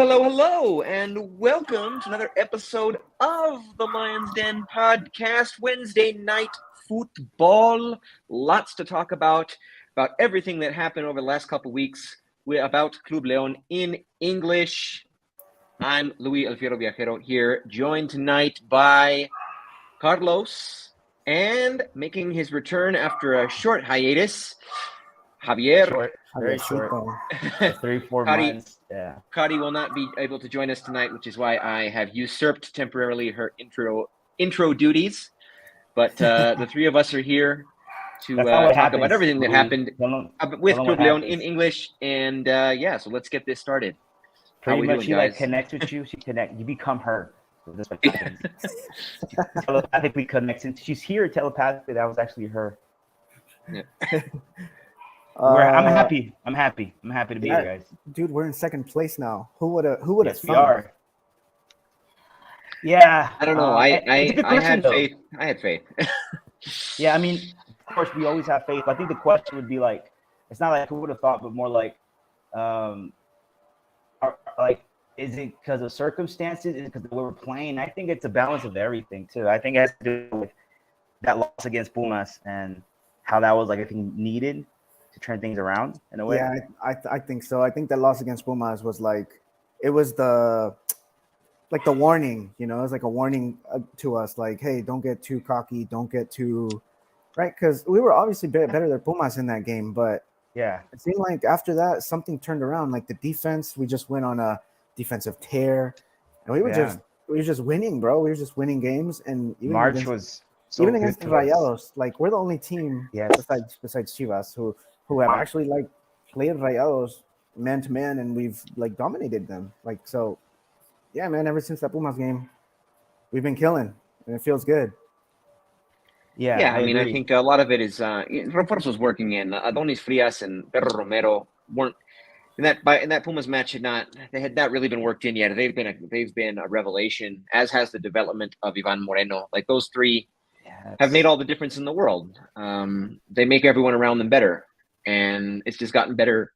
Hello, and welcome to another episode of the Lions Den podcast. Wednesday night football. Lots to talk about everything that happened over the last couple of weeks about Club León in English. I'm Luis Alfiero Viajero here, joined tonight by Carlos, and making his return after a short hiatus, Javier. Very short. 3-4 months. Yeah. Kari will not be able to join us tonight, which is why I have usurped temporarily her intro duties. But the three of us are here to talk about everything that happened with Club León in English. And so let's get this started. Pretty much, she connects with you. You become her. So that's what happens. Telepathically connects. She's here telepathically. That was actually her. Yeah. I'm happy. I'm happy to be here, guys. Dude, we're in second place now. Who would have thought? We are. Yeah. I don't know. I had faith. I had faith. Yeah, I mean, of course, we always have faith. I think the question would be like, it's not like who would have thought, but more like, is it because of circumstances? Is it because we were playing? I think it's a balance of everything too. I think it has to do with that loss against Pumas and how that was I think needed to turn things around in a way. Yeah, I think so. I think that loss against Pumas was it was the warning, it was like a warning to us, like, hey, don't get too cocky, don't get too, right? Because we were obviously better than Pumas in that game, but yeah, it seemed like after that something turned around. Like the defense, we just went on a defensive tear, and we were just winning, bro. We were just winning games, and March was even against the Rayados, like we're the only team besides Chivas who have actually played Rayados man to man, and we've dominated them. So, yeah, man. Ever since that Pumas game, we've been killing, and it feels good. Yeah, I mean, I think a lot of it is refuerzos working in. Adonis Frias and Perro Romero weren't in that Pumas match. They had not really been worked in yet. They've been a revelation, as has the development of Ivan Moreno. Like those three have made all the difference in the world. They make everyone around them better, and it's just gotten better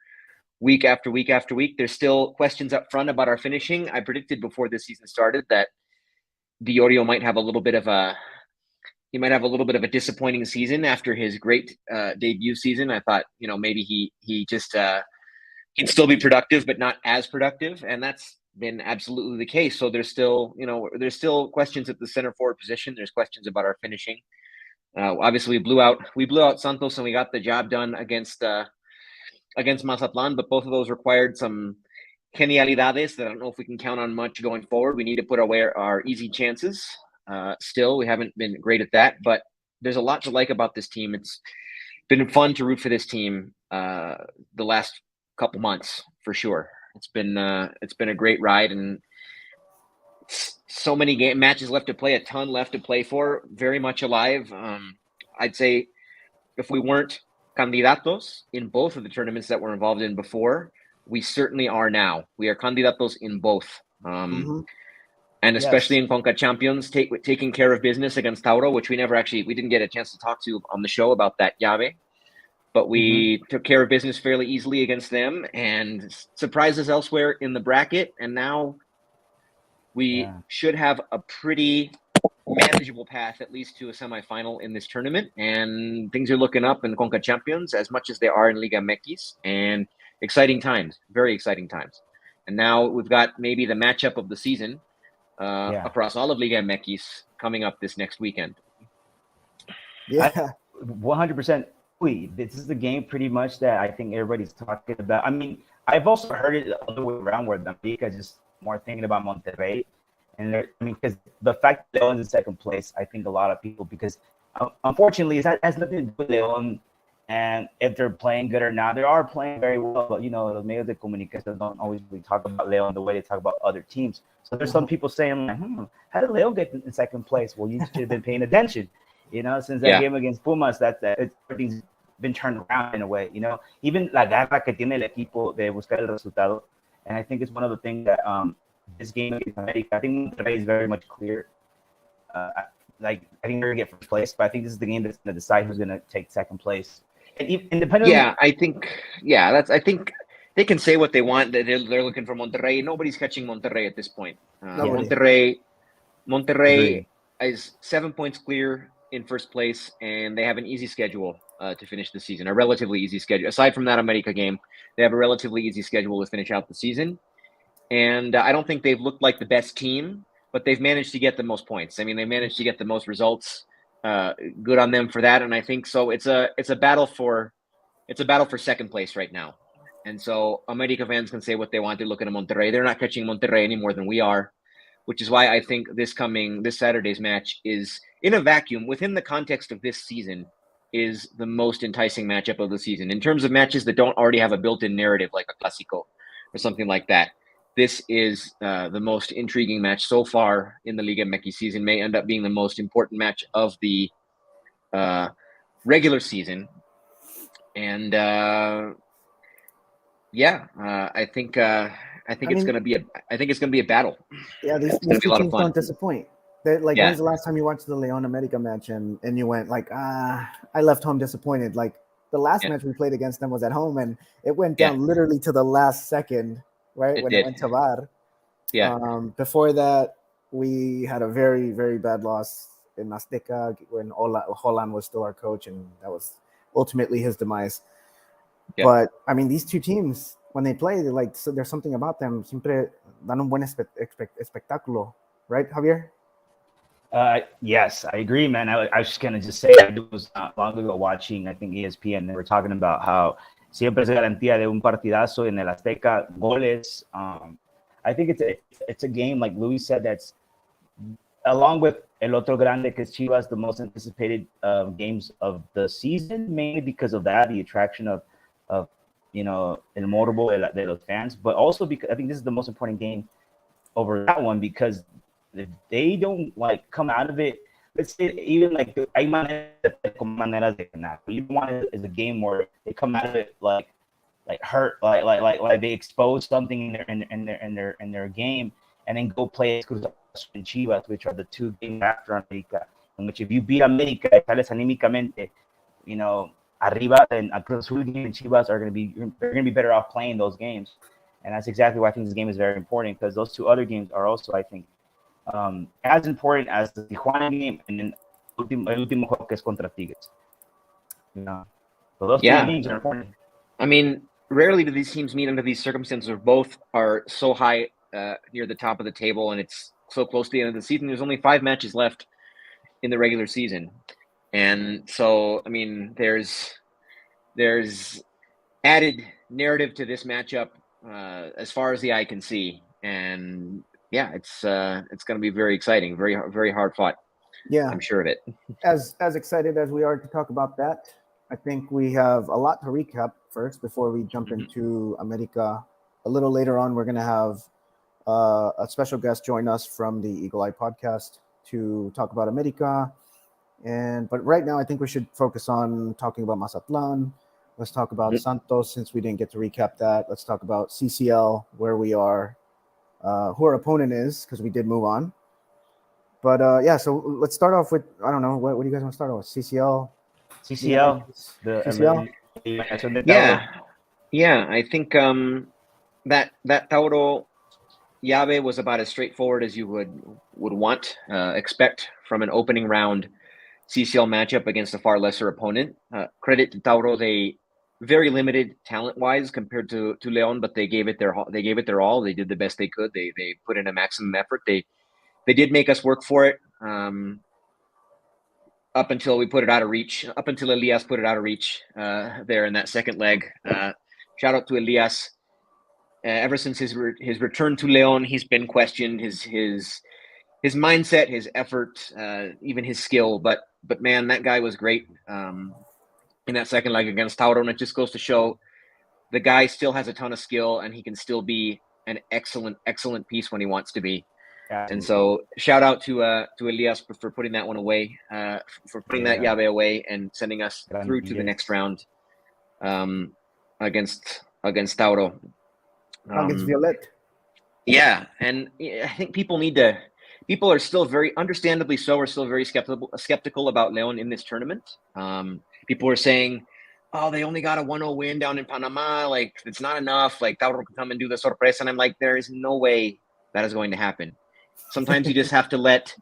week after week after week. There's still questions up front about our finishing. I predicted before this season started that Diorio might have a little bit of a disappointing season after his great debut season. I thought, maybe he just he'd still be productive, but not as productive, and that's been absolutely the case. So there's still questions at the center forward position. There's questions about our finishing. Obviously, we blew out Santos, and we got the job done against Mazatlan, but both of those required some genialidades that I don't know if we can count on much going forward. We need to put away our easy chances. Still, we haven't been great at that, but there's a lot to like about this team. It's been fun to root for this team the last couple months for sure. It's been a great ride, and so many matches left to play, a ton left to play for. Very much alive. I'd say if we weren't candidatos in both of the tournaments that we're involved in before, we certainly are now. We are candidatos in both. And especially in Conca Champions, taking care of business against Tauro, which we didn't get a chance to talk to on the show about that llave. But we took care of business fairly easily against them and surprised us elsewhere in the bracket. And now we should have a pretty manageable path, at least to a semifinal in this tournament. And things are looking up in Conca Champions as much as they are in Liga MX. And exciting times, very exciting times. And now we've got maybe the matchup of the season across all of Liga MX coming up this next weekend. Yeah, 100%. This is the game pretty much that I think everybody's talking about. I mean, I've also heard it the other way around where Benfica is just more thinking about Monterrey. And because the fact that Leon's in second place, I think a lot of people, because unfortunately, that has nothing to do with Leon and if they're playing good or not. They are playing very well, but los medios de comunicación don't always really talk about Leon the way they talk about other teams. So there's some people saying like, how did Leon get in second place? Well, you should have been paying attention. Since that game against Pumas, everything's been turned around in a way. Even la garra que tiene el equipo de buscar el resultado, and I think it's one of the things that this game against America, I think Monterrey is very much clear. I think they're gonna get first place, but I think this is the game that's gonna decide who's gonna take second place. And independently, I think they can say what they want. They're looking for Monterrey. Nobody's catching Monterrey at this point. Nobody. Monterrey is 7 points clear in first place, and they have an easy schedule to finish the season, a relatively easy schedule. Aside from that America game, they have a relatively easy schedule to finish out the season. And I don't think they've looked like the best team, but they've managed to get the most points. I mean, they managed to get the most results. Good on them for that. And I think so. It's a battle for second place right now. And so America fans can say what they want. They're looking at Monterrey. They're not catching Monterrey any more than we are, which is why I think this Saturday's match is, in a vacuum, within the context of this season, is the most enticing matchup of the season. In terms of matches that don't already have a built-in narrative like a Clásico or something like that, this is the most intriguing match so far in the Liga MX season. May end up being the most important match of the regular season. And I think it's going to be a battle. Yeah, these two teams don't disappoint. When's the last time you watched the León America match and you went like, I left home disappointed. Like the last match we played against them was at home, and it went down literally to the last second, right? It went to VAR. Yeah. Before that, we had a very, very bad loss in Azteca when Holland was still our coach, and that was ultimately his demise. Yeah. But I mean, these two teams, when they play, there's something about them. Siempre dan un buen espectáculo, right, Javier? Yes, I agree, man. I was just gonna say I was not long ago watching, I think ESPN. They were talking about how siempre se garantía de un partidazo en el Azteca, goles. I think it's a game, like Luis said, that's along with El Otro Grande, que es Chivas, the most anticipated games of the season, mainly because of that, the attraction of el morbo de los fans, but also because I think this is the most important game over that one, because if they don't come out of it, let's say even hay maneras de ganar, but you want it as a game where they come out of it hurt, like they expose something in their game, and then go play Cruz Azul and Chivas, which are the two games after America, in which if you beat America, sales anímicamente, arriba, then Cruz Azul and Chivas are going to be better off playing those games. And that's exactly why I think this game is very important, because those two other games are also, I think, as important as the Tijuana game and then el último juego que es contra Tigres. So those two games are important. I mean, rarely do these teams meet under these circumstances where both are so high near the top of the table and it's so close to the end of the season. There's only 5 matches left in the regular season. And so, I mean, there's added narrative to this matchup as far as the eye can see. And it's going to be very exciting, very, very hard fought. Yeah, I'm sure of it. As excited as we are to talk about that, I think we have a lot to recap first before we jump into America. A little later on, we're going to have a special guest join us from the Eagle Eye podcast to talk about America. But right now, I think we should focus on talking about Mazatlan. Let's talk about Santos, since we didn't get to recap that. Let's talk about CCL, where we are, who our opponent is, because we did move on. But so let's start off with, I don't know, what do you guys want to start off with? CCL? CCL? Yeah, I think that Tauro Llave was about as straightforward as you would expect from an opening round CCL matchup against a far lesser opponent. Credit to Tauro, they very limited talent-wise compared to León, but they gave it their all. They did the best they could. They put in a maximum effort. They did make us work for it up until we put it out of reach. Up until Elias put it out of reach there in that second leg. Shout out to Elias. Ever since his return to León, he's been questioned. His mindset, his effort, even his skill. But man, that guy was great in that second leg against Tauro, and it just goes to show the guy still has a ton of skill, and he can still be an excellent piece when he wants to be. And so shout out to Elias for putting that one away, for putting that Llave away and sending us through to the next round against Tauro. Against Violet. Yeah, and I think people are still very, understandably so, are still very skeptical about León in this tournament. People are saying oh, they only got a 1-0 win down in Panama. Like, it's not enough. Like, Tauro can come and do the sorpresa. And I'm like, there is no way that is going to happen. Sometimes you just have to let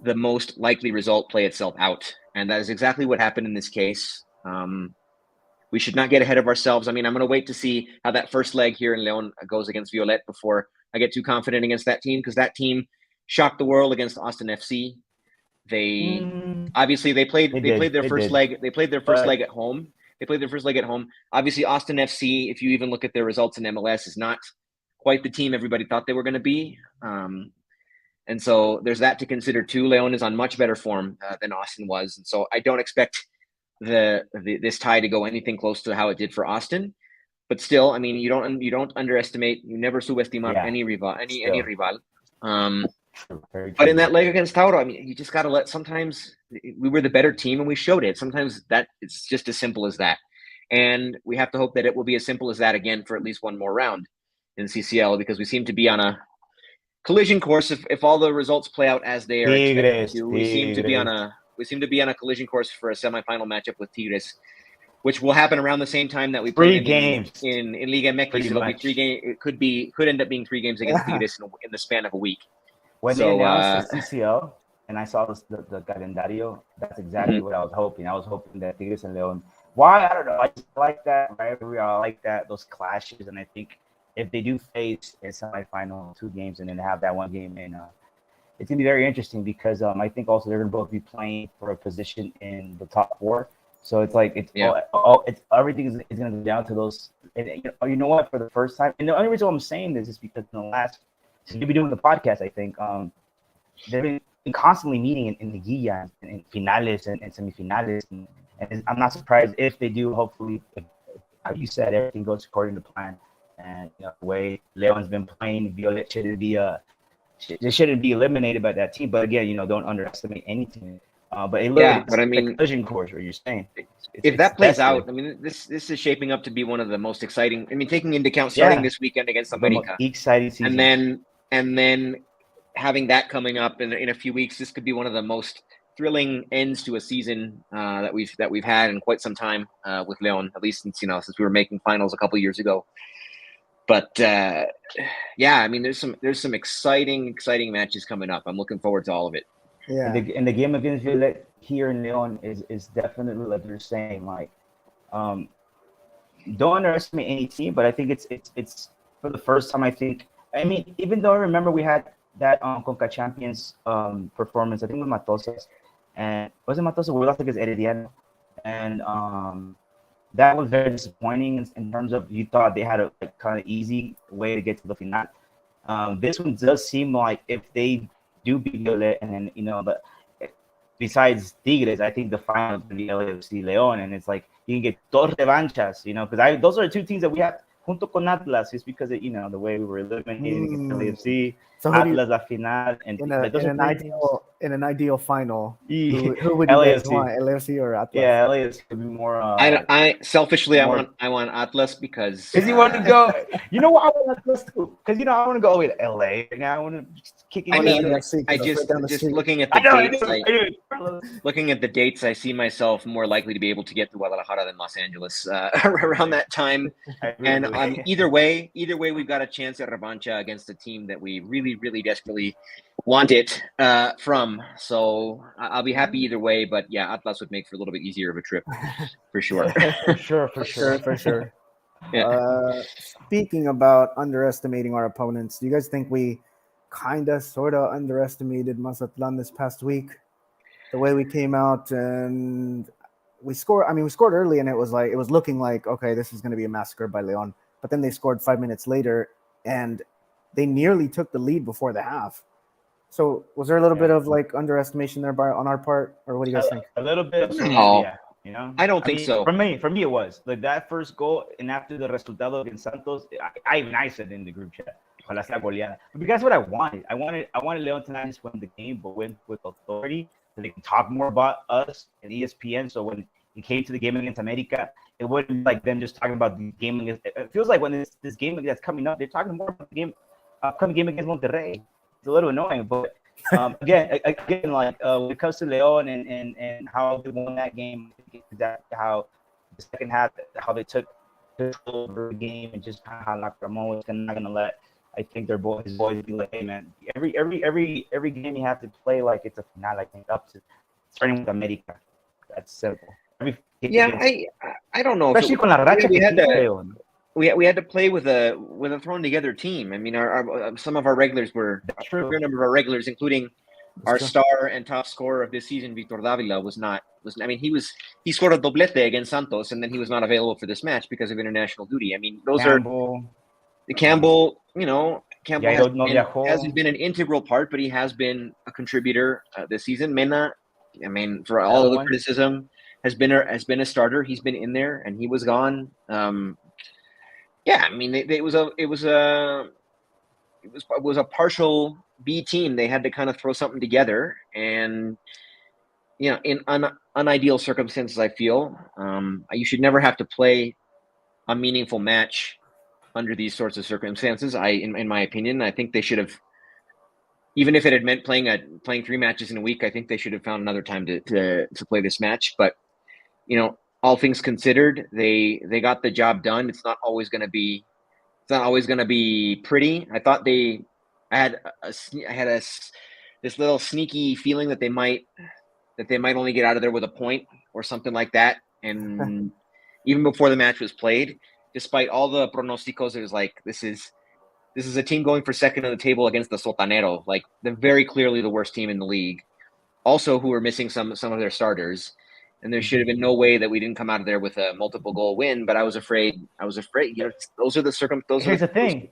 the most likely result play itself out. And that is exactly what happened in this case. We should not get ahead of ourselves. I mean, I'm going to wait to see how that first leg here in Leon goes against Violet before I get too confident against that team, because that team shocked the world against Austin FC. They obviously they played their first leg. They played their first leg at home. Obviously, Austin FC, if you even look at their results in MLS, is not quite the team everybody thought they were going to be. And so there's that to consider too. Leon is on much better form than Austin was, and so I don't expect this tie to go anything close to how it did for Austin. But still, I mean, you don't underestimate, you never subestimar any rival. But in that leg against Tauro, I mean, you just got to let. Sometimes we were the better team and we showed it. Sometimes that it's just as simple as that, and we have to hope that it will be as simple as that again for at least one more round in CCL, because we seem to be on a collision course. If all the results play out as they are expected to, we seem to be on a collision course for a semifinal matchup with Tigres, which will happen around the same time that we play in Liga MX. It'll be 3 games. It could end up being 3 games against Tigres in the span of a week. When they announced the CCL and I saw the calendario, that's exactly what I was hoping. I was hoping that Tigres and Leon. Why? I don't know. I just like that rivalry. I like that, those clashes, and I think if they do face a semifinal 2 games and then have that 1 game in, it's gonna be very interesting, because I think also they're gonna both be playing for a position in the top 4. So it's like it's everything is gonna go down to those. And you know what? For the first time, and the only reason why I'm saying this is because in the last, since you'll be doing the podcast, I think they've been constantly meeting in the Guilla and finales and semifinales, and I'm not surprised if they do. Hopefully, if, how you said, everything goes according to plan. And the way Leon's been playing, Violet they shouldn't be eliminated by that team. But again, don't underestimate any team. But I mean, collision course, what you're saying. If that plays out, I mean, this is shaping up to be one of the most exciting. I mean, taking into account starting this weekend against America, exciting season, and then having that coming up in a few weeks, this could be one of the most thrilling ends to a season that we've had in quite some time with Leon, at least since we were making finals a couple of years ago. But I mean, there's some exciting matches coming up. I'm looking forward to all of it. Yeah. And the game against Violet here in Leon is definitely, like you're saying, like don't underestimate any team, but I think it's for the first time. I mean, even though I remember we had that Conca Champions performance, I think with Matosas, and wasn't Matosas, we lost against Herediano, and that was very disappointing in terms of, you thought they had a kind of easy way to get to the final. This one does seem like if they do beat Violet, and then but besides Tigres, I think the final is going to be LAFC Leon, and it's like you can get dos revanchas, because those are the 2 teams that we have junto con Atlas, just because of, the way we were eliminating LAFC. So Atlas la final, and in an ideal final, who would you guys want, LAFC or Atlas? Yeah, LAFC could be more. I selfishly, I want Atlas because you want to go. You know what? I want Atlas too, because I want to go with LA. Now I want to kick it. I mean, I just looking at the dates. Looking at the dates, I see myself more likely to be able to get to Guadalajara than Los Angeles around that time. And either way, we've got a chance at revancha against a team that we really, really desperately want it from. So I'll be happy either way. But yeah, Atlas would make for a little bit easier of a trip, for sure. for sure. Yeah. Speaking about underestimating our opponents, do you guys think we kind of sort of underestimated Mazatlan this past week? The way we came out and we scored. I mean, we scored early, and it was looking like, okay, this is going to be a massacre by Leon. But then they scored 5 minutes later, and they nearly took the lead before the half. So was there a little bit of underestimation there on our part, or what do you guys think? A little bit. I don't think so. For me, it was like that first goal, and after the resultado against Santos, I said in the group chat, "Ojalá sea goleada." But that's what I wanted. I wanted Leon to not just win the game, but win with authority, so they can talk more about us and ESPN. So when it came to the game against America, it wasn't like them just talking about the game against. It feels like when this game that's coming up, they're talking more about the upcoming game against Monterrey. It's a little annoying, but again, when it comes to Leon and how they won that game, how the second half, how they took control over the game, and just kind of how Larcamón was not going to let, I think, his boys be like, hey man, every game you have to play like it's a finale. I think up to starting with America. That's simple. I don't know. Especially con la racha we que had tiene to León. we had to play with a thrown together team. I mean, our some of our regulars were That's true. a fair number of our regulars, including our star and top scorer of this season, Victor Davila, was. I mean, he scored a doblete against Santos, and then he was not available for this match because of international duty. I mean, those Campbell, Campbell, Campbell hasn't been an integral part, but he has been a contributor this season. Mena, I mean, for all of the criticism, has been a starter. He's been in there, and he was gone. I mean, it was a partial B team. They had to kind of throw something together, and in unideal circumstances, I feel you should never have to play a meaningful match under these sorts of circumstances. In my opinion, I think they should have, even if it had meant playing 3 matches in a week, I think they should have found another time to play this match. But all things considered, they got the job done. It's not always going to be pretty. I thought I had this little sneaky feeling that they might only get out of there with a point or something like that. And even before the match was played, despite all the pronosticos, it was like, this is a team going for second on the table against the Sotanero. Like, they're very clearly the worst team in the league. Also, who are missing some of their starters. And there should have been no way that we didn't come out of there with a multiple goal win. But I was afraid. Those are the circumstances. Here's the thing.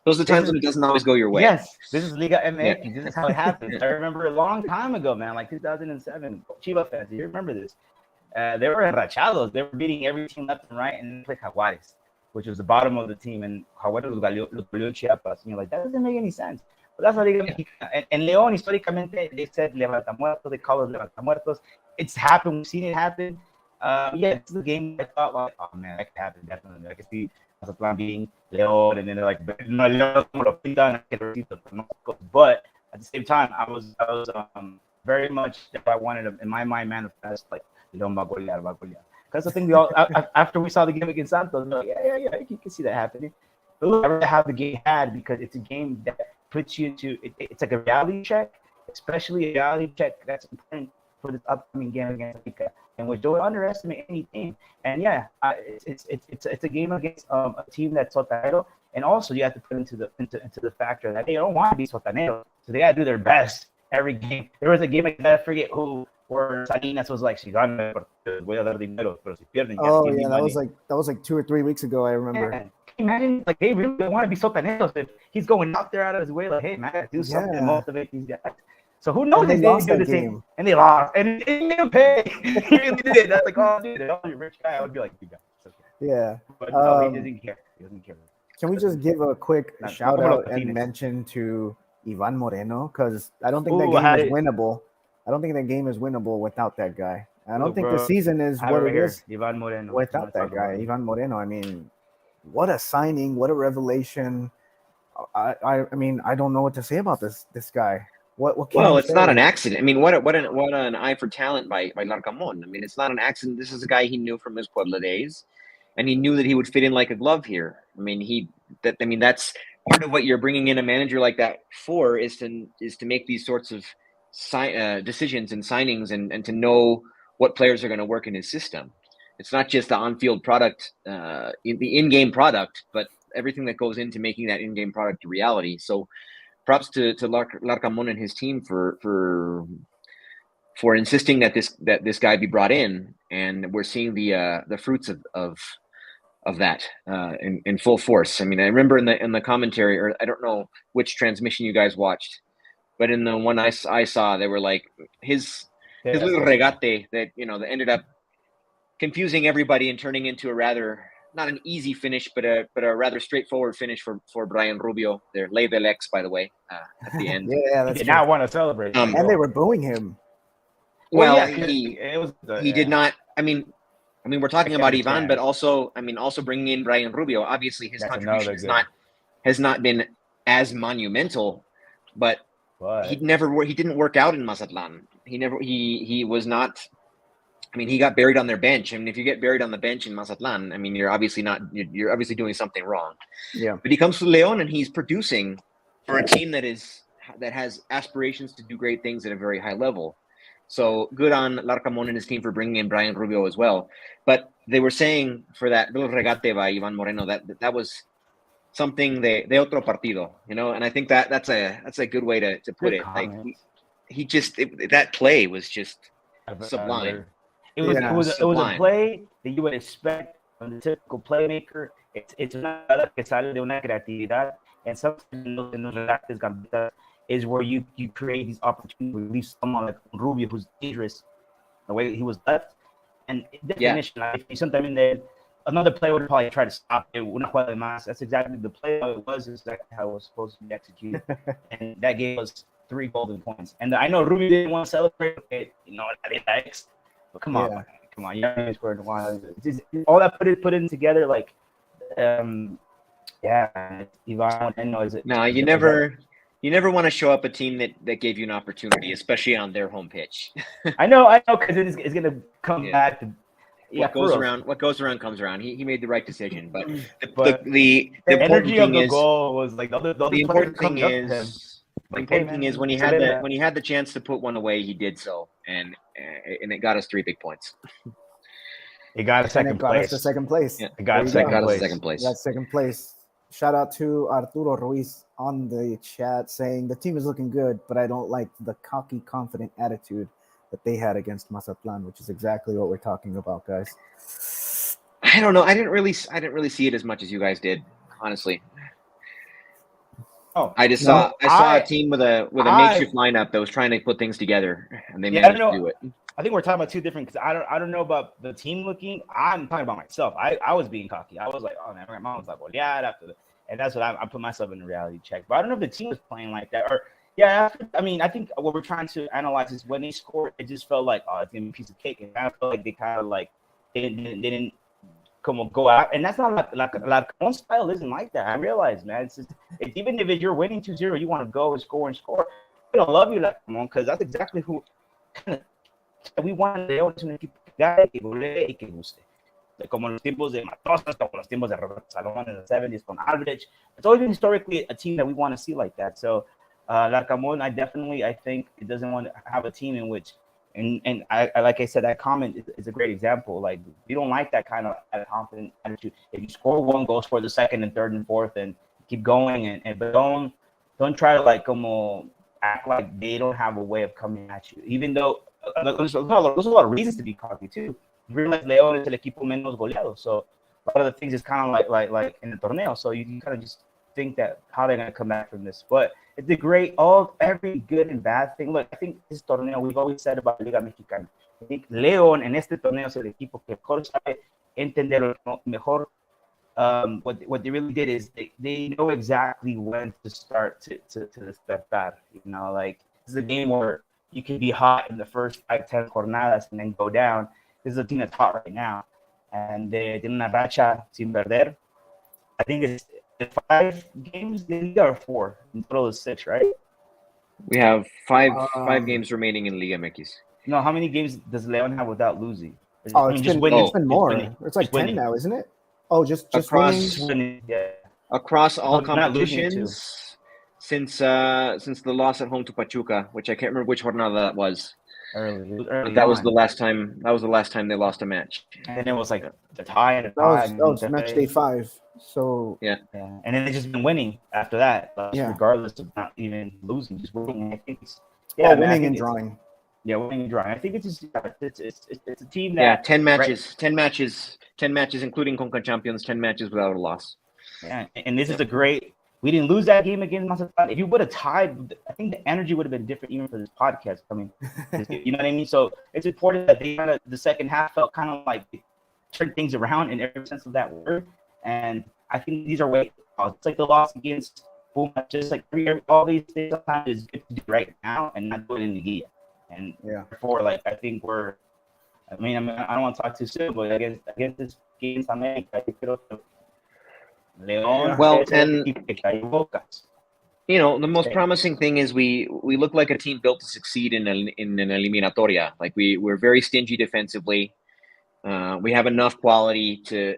Those are the times when it doesn't always go your way. Yes, this is Liga MX. Yeah. This is how it happens. I remember a long time ago, man, like 2007. Chivas fans, do you remember this? They were enrachados. They were beating every team left and right, and they played Jaguares, which was the bottom of the team, and Jaguares was goleó Chiapas. And you're like, that doesn't make any sense. But that's what Liga Mexicana. And León, históricamente, they said levantamuertos. They call us levantamuertos. It's happened. We've seen it happen. It's the game I thought, like, oh man, that could happen definitely. I could see Mazatlan being León, and then they're like, no, León como lo pintan. But at the same time, I was very much, if I wanted to, in my mind, manifest like León va a golear. Because I think we all, after we saw the game against Santos, we're like, yeah, you can see that happening. But look, I really have the game had, because it's a game that puts you to, it's like a reality check, especially a reality check that's important for this upcoming game against Rica, in which don't underestimate any team. And it's a game against a team that's Sotanero, and also you have to put into the factor that they don't want to be Sotanero, so they gotta do their best every game. There was a game, I forget who, where Salinas was like, si ganan, voy a dar dinero, pero si pierden, that was like 2 or 3 weeks ago. I remember. Man, can you imagine, like, they really want to be Sotaneros if he's going out there out of his way, like, hey man, do something to motivate these guys. So who knows if they didn't do the same, and they lost, and they didn't pay. He really did. That's like, oh dude, you're a rich guy. I would be like, you guys, it's okay. Yeah, but no, he doesn't care. He doesn't care. Can we just give a quick shout out and mention to Ivan Moreno, because I don't think that game is winnable. I don't think that game is winnable without that guy. I don't think the season is what it is Ivan Moreno without that guy. Ivan Moreno. I mean, what a signing! What a revelation! I mean, I don't know what to say about this guy. Well, it's not an accident. I mean, what an eye for talent by Larcamón. I mean, it's not an accident. This is a guy he knew from his Puebla days, and he knew that he would fit in like a glove here. I mean, that's part of what you're bringing in a manager like that for, is to make these sorts of decisions and signings, and to know what players are going to work in his system. It's not just the on-field product, the in-game product, but everything that goes into making that in-game product a reality. So props to Larcamón and his team for insisting that this guy be brought in, and we're seeing the fruits of that in full force. I mean, I remember in the commentary, or I don't know which transmission you guys watched, but in the one I saw, they were like his little regate that that ended up confusing everybody and turning into a rather, not an easy finish, but a rather straightforward finish for Brian Rubio. Their Ley del Ex, by the way, at the end. Yeah, that's he did not want to celebrate. And they were booing him. Well, he did not. I mean, we're talking about Ivan, but also bringing in Brian Rubio. Obviously, his contribution has not been as monumental, but he didn't work out in Mazatlan. He was not I mean, he got buried on their bench. I mean, if you get buried on the bench in Mazatlan, I mean, you're obviously doing something wrong. Yeah. But he comes to Leon and he's producing for a team that has aspirations to do great things at a very high level. So good on Larcamón and his team for bringing in Brian Rubio as well. But they were saying for that little regate by Ivan Moreno that was something de otro partido, you know. And I think that's a good way to put it. Like he just that play was just sublime. It was a play that you would expect from the typical playmaker. It's una que sale de una creatividad, and sometimes in those regates gambitas is where you create these opportunities to release someone like Rubio who's dangerous the way he was left. And definition, if you sometimes then another player would probably try to stop it. Una jugada de más. That's exactly the play how it was. Exactly how it was supposed to be executed, and that gave us 3 golden points. And I know Rubio didn't want to celebrate it, you know, but come on, you haven't scored in a while. All that put in together, like, Ivan Moreno is it? No, you never want to show up a team that gave you an opportunity, especially on their home pitch. I know, because it's gonna come back to. What goes around comes around. He made the right decision, but the energy of the goal was like the important thing is. The important thing is when he had the chance to put one away, he did so, and it got us 3 big points. It got us second place. Yeah, it got us second place. Got second place. Shout out to Arturo Ruiz on the chat saying the team is looking good, but I don't like the cocky, confident attitude that they had against Mazatlan, which is exactly what we're talking about, guys. I don't know. I didn't really see it as much as you guys did, honestly. Oh, I saw a team with a makeshift lineup that was trying to put things together, and they managed to do it. I think we're talking about two different, because I don't know about the team looking. I'm talking about myself. I was being cocky. I was like, oh man, my mom was like, well, yeah, after the, and that's what I put myself in a reality check. But I don't know if the team was playing like that, or I think what we're trying to analyze is when they scored, it just felt like, oh, it's gonna be a piece of cake, and I felt like they kind of like they didn't come go out, and that's not like own style isn't like that. I realize, man, it's even if you're winning 2-0, you want to go and score. I don't love you like because that's exactly who kind of we want León es un equipo que gane, que golee y que guste. Como los tiempos de Matosas, como los tiempos de Roberto Salomón in the 70s con Aldrich. It's always been historically a team that we want to see like that. So, Larcamón, I think it doesn't want to have a team in which, and I like I said, that comment is a great example. Like, we don't like that kind of confident attitude. If you score one, go score the second and third and fourth and keep going. But don't try to like como act like they don't have a way of coming at you. Even though there's a lot of reasons to be cocky too. You realize León es el equipo menos goleado. So a lot of the things is kind of like in the torneo. So you kind of just think that how they're gonna come back from this. But it's a great every good and bad thing. Look, I think this torneo, we've always said about Liga Mexicana. I think León en este torneo es el equipo que mejor sabe entender mejor. What they really did is they know exactly when to start to despertar. You know, like this is a game where you can be hot in the first 5-10 jornadas and then go down. This is a team that's hot right now, and they tienen una racha sin perder. I think it's 5 games in Liga or 4 in total is 6, right? We have 5 games remaining in Liga MX. No, how many games does León have without losing? It's been more. It's like 10 now, isn't it? Oh, just winning. Yeah. Across all competitions since the loss at home to Pachuca, which I can't remember which jornada that was. Early that was the last time. That was the last time they lost a match. And then it was like the tie and that was match day 5. So yeah. And then they just been winning after that, regardless of not even losing, just winning. I think it's winning and drawing. Yeah, winning and drawing. I think it's just it's a team that 10 matches, 10 matches, including Conca Champions, 10 matches without a loss. Yeah, and this is a great. We didn't lose that game against Mazatlan. If you would have tied, I think the energy would have been different even for this podcast. I mean, you know what I mean? So it's important that they the second half felt kind of like turned things around in every sense of that word. And I think these are way. It's like the loss against Puma, just like all these things sometimes is good to do right now and not do it in the Guia. And therefore, like I think I don't want to talk too soon, but against this game, I think León. Well, and the most promising thing is we look like a team built to succeed in an eliminatoria. Like we're very stingy defensively. We have enough quality to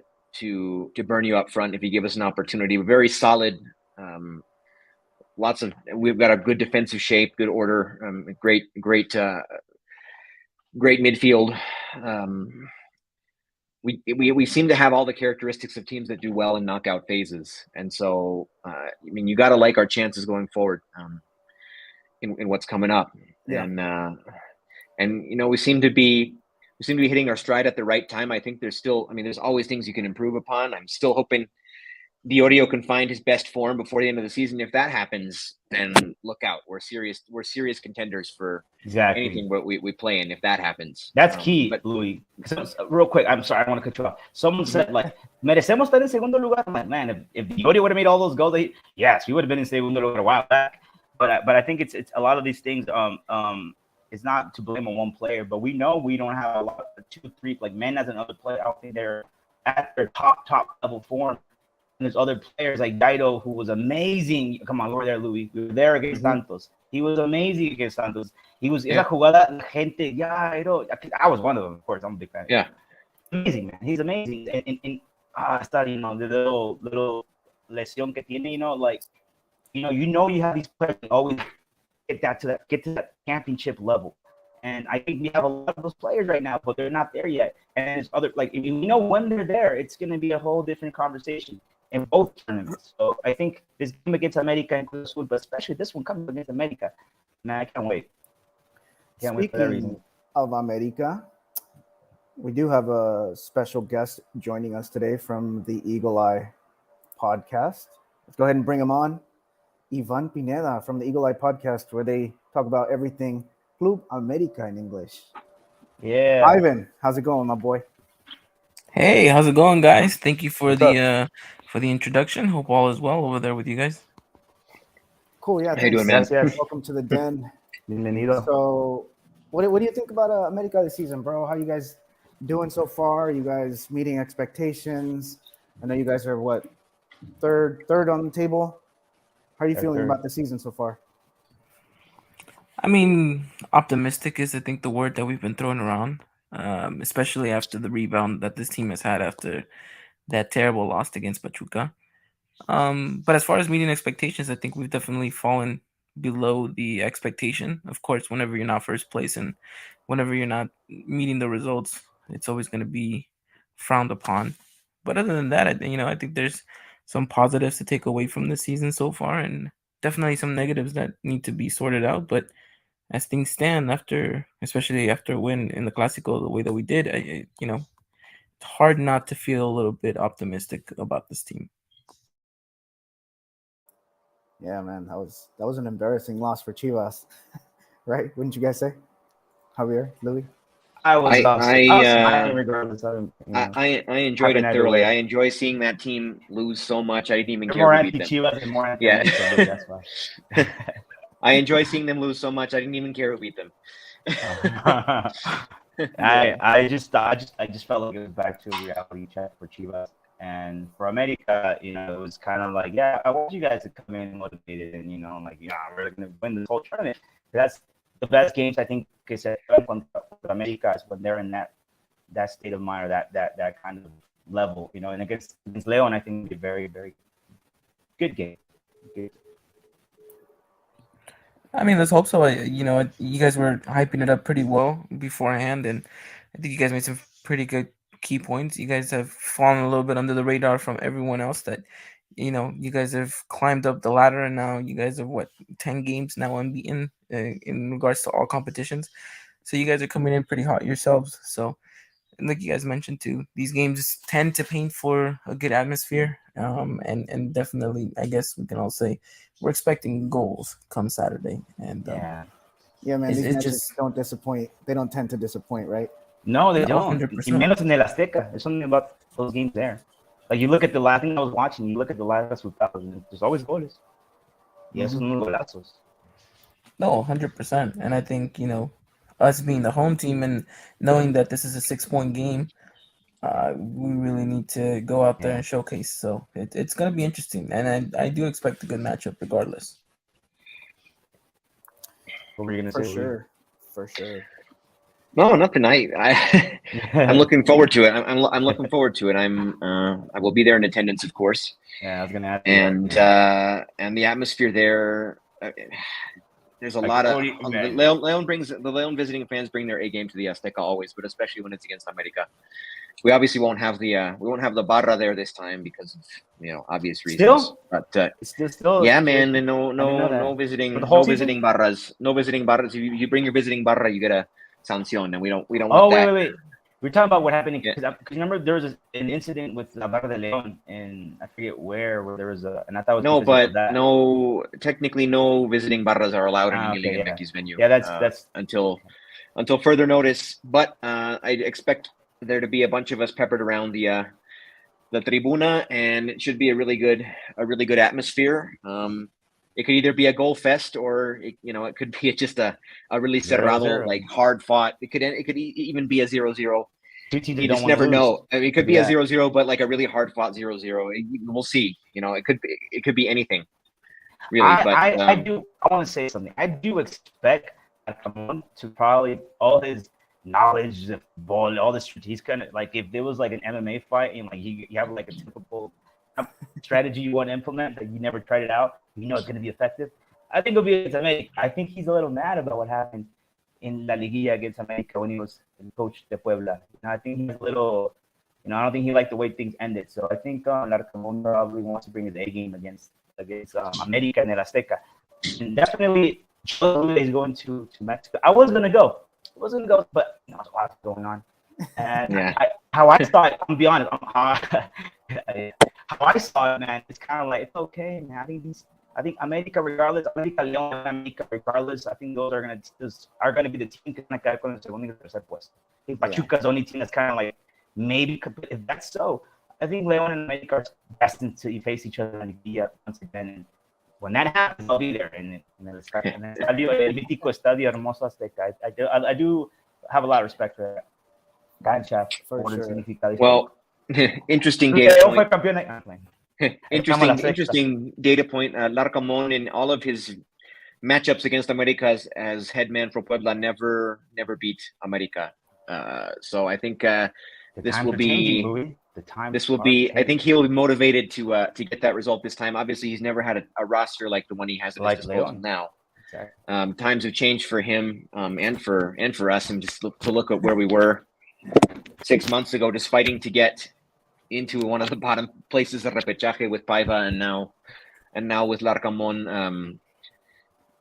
burn you up front if you give us an opportunity. We're very solid. We've got a good defensive shape, good order, great midfield. We seem to have all the characteristics of teams that do well in knockout phases, and so you got to like our chances going forward in what's coming up. Yeah. And we seem to be hitting our stride at the right time. I think there's always things you can improve upon. I'm still hoping Diorio can find his best form before the end of the season. If that happens, then look out. We're serious contenders for anything we play in if that happens. That's key, Louis. So, real quick, I'm sorry, I don't want to cut you off. Someone said, like, merecemos estar en segundo lugar. I'm like, man, if Diorio would have made all those goals, yes, we would have been in segundo lugar a while back. But I think it's a lot of these things. It's not to blame on one player, but we know we don't have a lot of 2, 3, like Mena as another player. I don't think they're at their top level form. And there's other players like Daido, who was amazing. Come on, we were there, Louis. We were there against Santos. He was amazing against Santos. He was esa jugada, gente, I was one of them, of course. I'm a big fan. Yeah. Amazing, man. He's amazing. And hasta, the little lesión que tiene, like, you have these players that always get to that championship level. And I think we have a lot of those players right now, but they're not there yet. And there's other, like, when they're there, it's going to be a whole different conversation in both tournaments. So I think this game against America and Cruz Azul, but especially this one coming against America, man, I can't wait. Speaking for that reason. Of America, we do have a special guest joining us today from the Eagle Eye podcast. Let's go ahead and bring him on. Ivan Pineda from the Eagle Eye podcast, where they talk about everything Club America in English. Yeah. Ivan, how's it going, my boy? Hey, how's it going, guys? Thank you for the introduction. Hope all is well over there with you guys. Cool, yeah. How you doing, man? Welcome to the den. Bienvenido. So, what do you think about America this season, bro? How you guys doing so far? You guys meeting expectations? I know you guys are third on the table. How are you feeling about the season so far? I mean, optimistic is, I think, the word that we've been throwing around, especially after the rebound that this team has had after that terrible loss against Pachuca. But as far as meeting expectations, I think we've definitely fallen below the expectation. Of course, whenever you're not first place and whenever you're not meeting the results, it's always going to be frowned upon. But other than that, I think there's some positives to take away from the season so far, and definitely some negatives that need to be sorted out. But as things stand, especially after a win in the Clásico the way that we did, it's hard not to feel a little bit optimistic about this team. Yeah, man, that was an embarrassing loss for Chivas, right? Wouldn't you guys say, Javier, Louis? I was smiling regardless. I enjoyed it thoroughly. I enjoy seeing that team lose so much. I didn't even care to beat them. Chivas and more that's why. I enjoy seeing them lose so much. I didn't even care who beat them. I just felt like it was back to a reality check for Chivas. And for America, it was kind of like, yeah, I want you guys to come in motivated and, we're going to win this whole tournament. That's the best games, I think, que se contra America is when they're in that state of mind, or that kind of level, and against Leon, I think a very, very good game. Good. I mean, let's hope so. You guys were hyping it up pretty well beforehand, and I think you guys made some pretty good key points. You guys have fallen a little bit under the radar from everyone else. That you guys have climbed up the ladder, and now you guys are 10 games now unbeaten in regards to all competitions. So you guys are coming in pretty hot yourselves. So, and like you guys mentioned too, these games tend to paint for a good atmosphere. And definitely, I guess we can all say we're expecting goals come Saturday. And yeah, man, these matches don't disappoint. They don't tend to disappoint, right? No, they don't. 100%. Menos en el Azteca. There's something about those games there. Like, you look at the last thing I was watching, you look at the last resultados, and there's always goals. Yes, unos golazos. No, 100%. And I think, us being the home team and knowing that this is a 6-point game, we really need to go out there and showcase. So it's going to be interesting. And I do expect a good matchup regardless. What were you gonna For say? sure. For sure. No, nothing. I'm looking forward to it. I'm looking forward to it. I will be there in attendance, of course, Yeah, I was gonna ask you and the atmosphere there. There's a Like, lot of what do you- man. the Leon visiting fans bring their A game to the Azteca always, but especially when it's against America. We obviously won't have the barra there this time because of obvious reasons. Still? But It's still yeah, man, and I didn't know that. no visiting For the whole no season? visiting barras. No visiting barras. If you bring your visiting barra, you get a sanción, and we don't Oh, want that. wait. We're talking about what happened Yeah. because remember there was an incident with La Barra de Leon and I forget where there was and I thought it was No, because but of that. technically no visiting barras are allowed in Emilio Okay, yeah. Mbecky's venue. Yeah, that's until further notice. But I expect there to be a bunch of us peppered around the tribuna, and it should be a really good atmosphere. It could either be a goal fest or it could be just a really 0-0. cerrado, like hard fought. It could even be a 0-0. Two teams You that don't just want to never lose. know. I mean, it could be Yeah. a 0-0, but like a really hard fought 0-0. We'll see. It could be anything. Really, I want to say something. I do expect Ramon to probably all his knowledge of ball, all the strategies, kind of like if there was like an MMA fight and like you have like a typical strategy you want to implement that you never tried it out, it's going to be effective. I think it'll be against America. I think he's a little mad about what happened in La Liguilla against America when he was the coach de Puebla. I think he's a little, I don't think he liked the way things ended. So I think Larcamón probably wants to bring his A game against America and El Azteca. And definitely, he's going to Mexico. I wasn't going to go, but there's a lot going on. And Yeah. how I saw it, I'm going to be honest, how I saw it, man, it's kind of like, it's okay, man. I think America, regardless, America, regardless, I think those are gonna be the team que van a quedar con el segundo y el tercer puesto. I think Pachuca's the only team that's kind of like maybe if that's so. I think Leon and America are destined to face each other in the once again. And when that happens, I'll be there. And el mítico Estadio Hermoso Azteca. I do have a lot of respect for that. Cancha, For sure. Well, interesting data point. Interesting Interesting data point. Larcamón in all of his matchups against America as head man for Puebla never beat America. So I think this will be. I think he'll be motivated to get that result this time. Obviously, he's never had a roster like the one he has at his disposal now. Exactly. Times have changed for him and for us, and just to look at where we were 6 months ago, just fighting to get into one of the bottom places of repechaje with Paiva and now with Larcamón.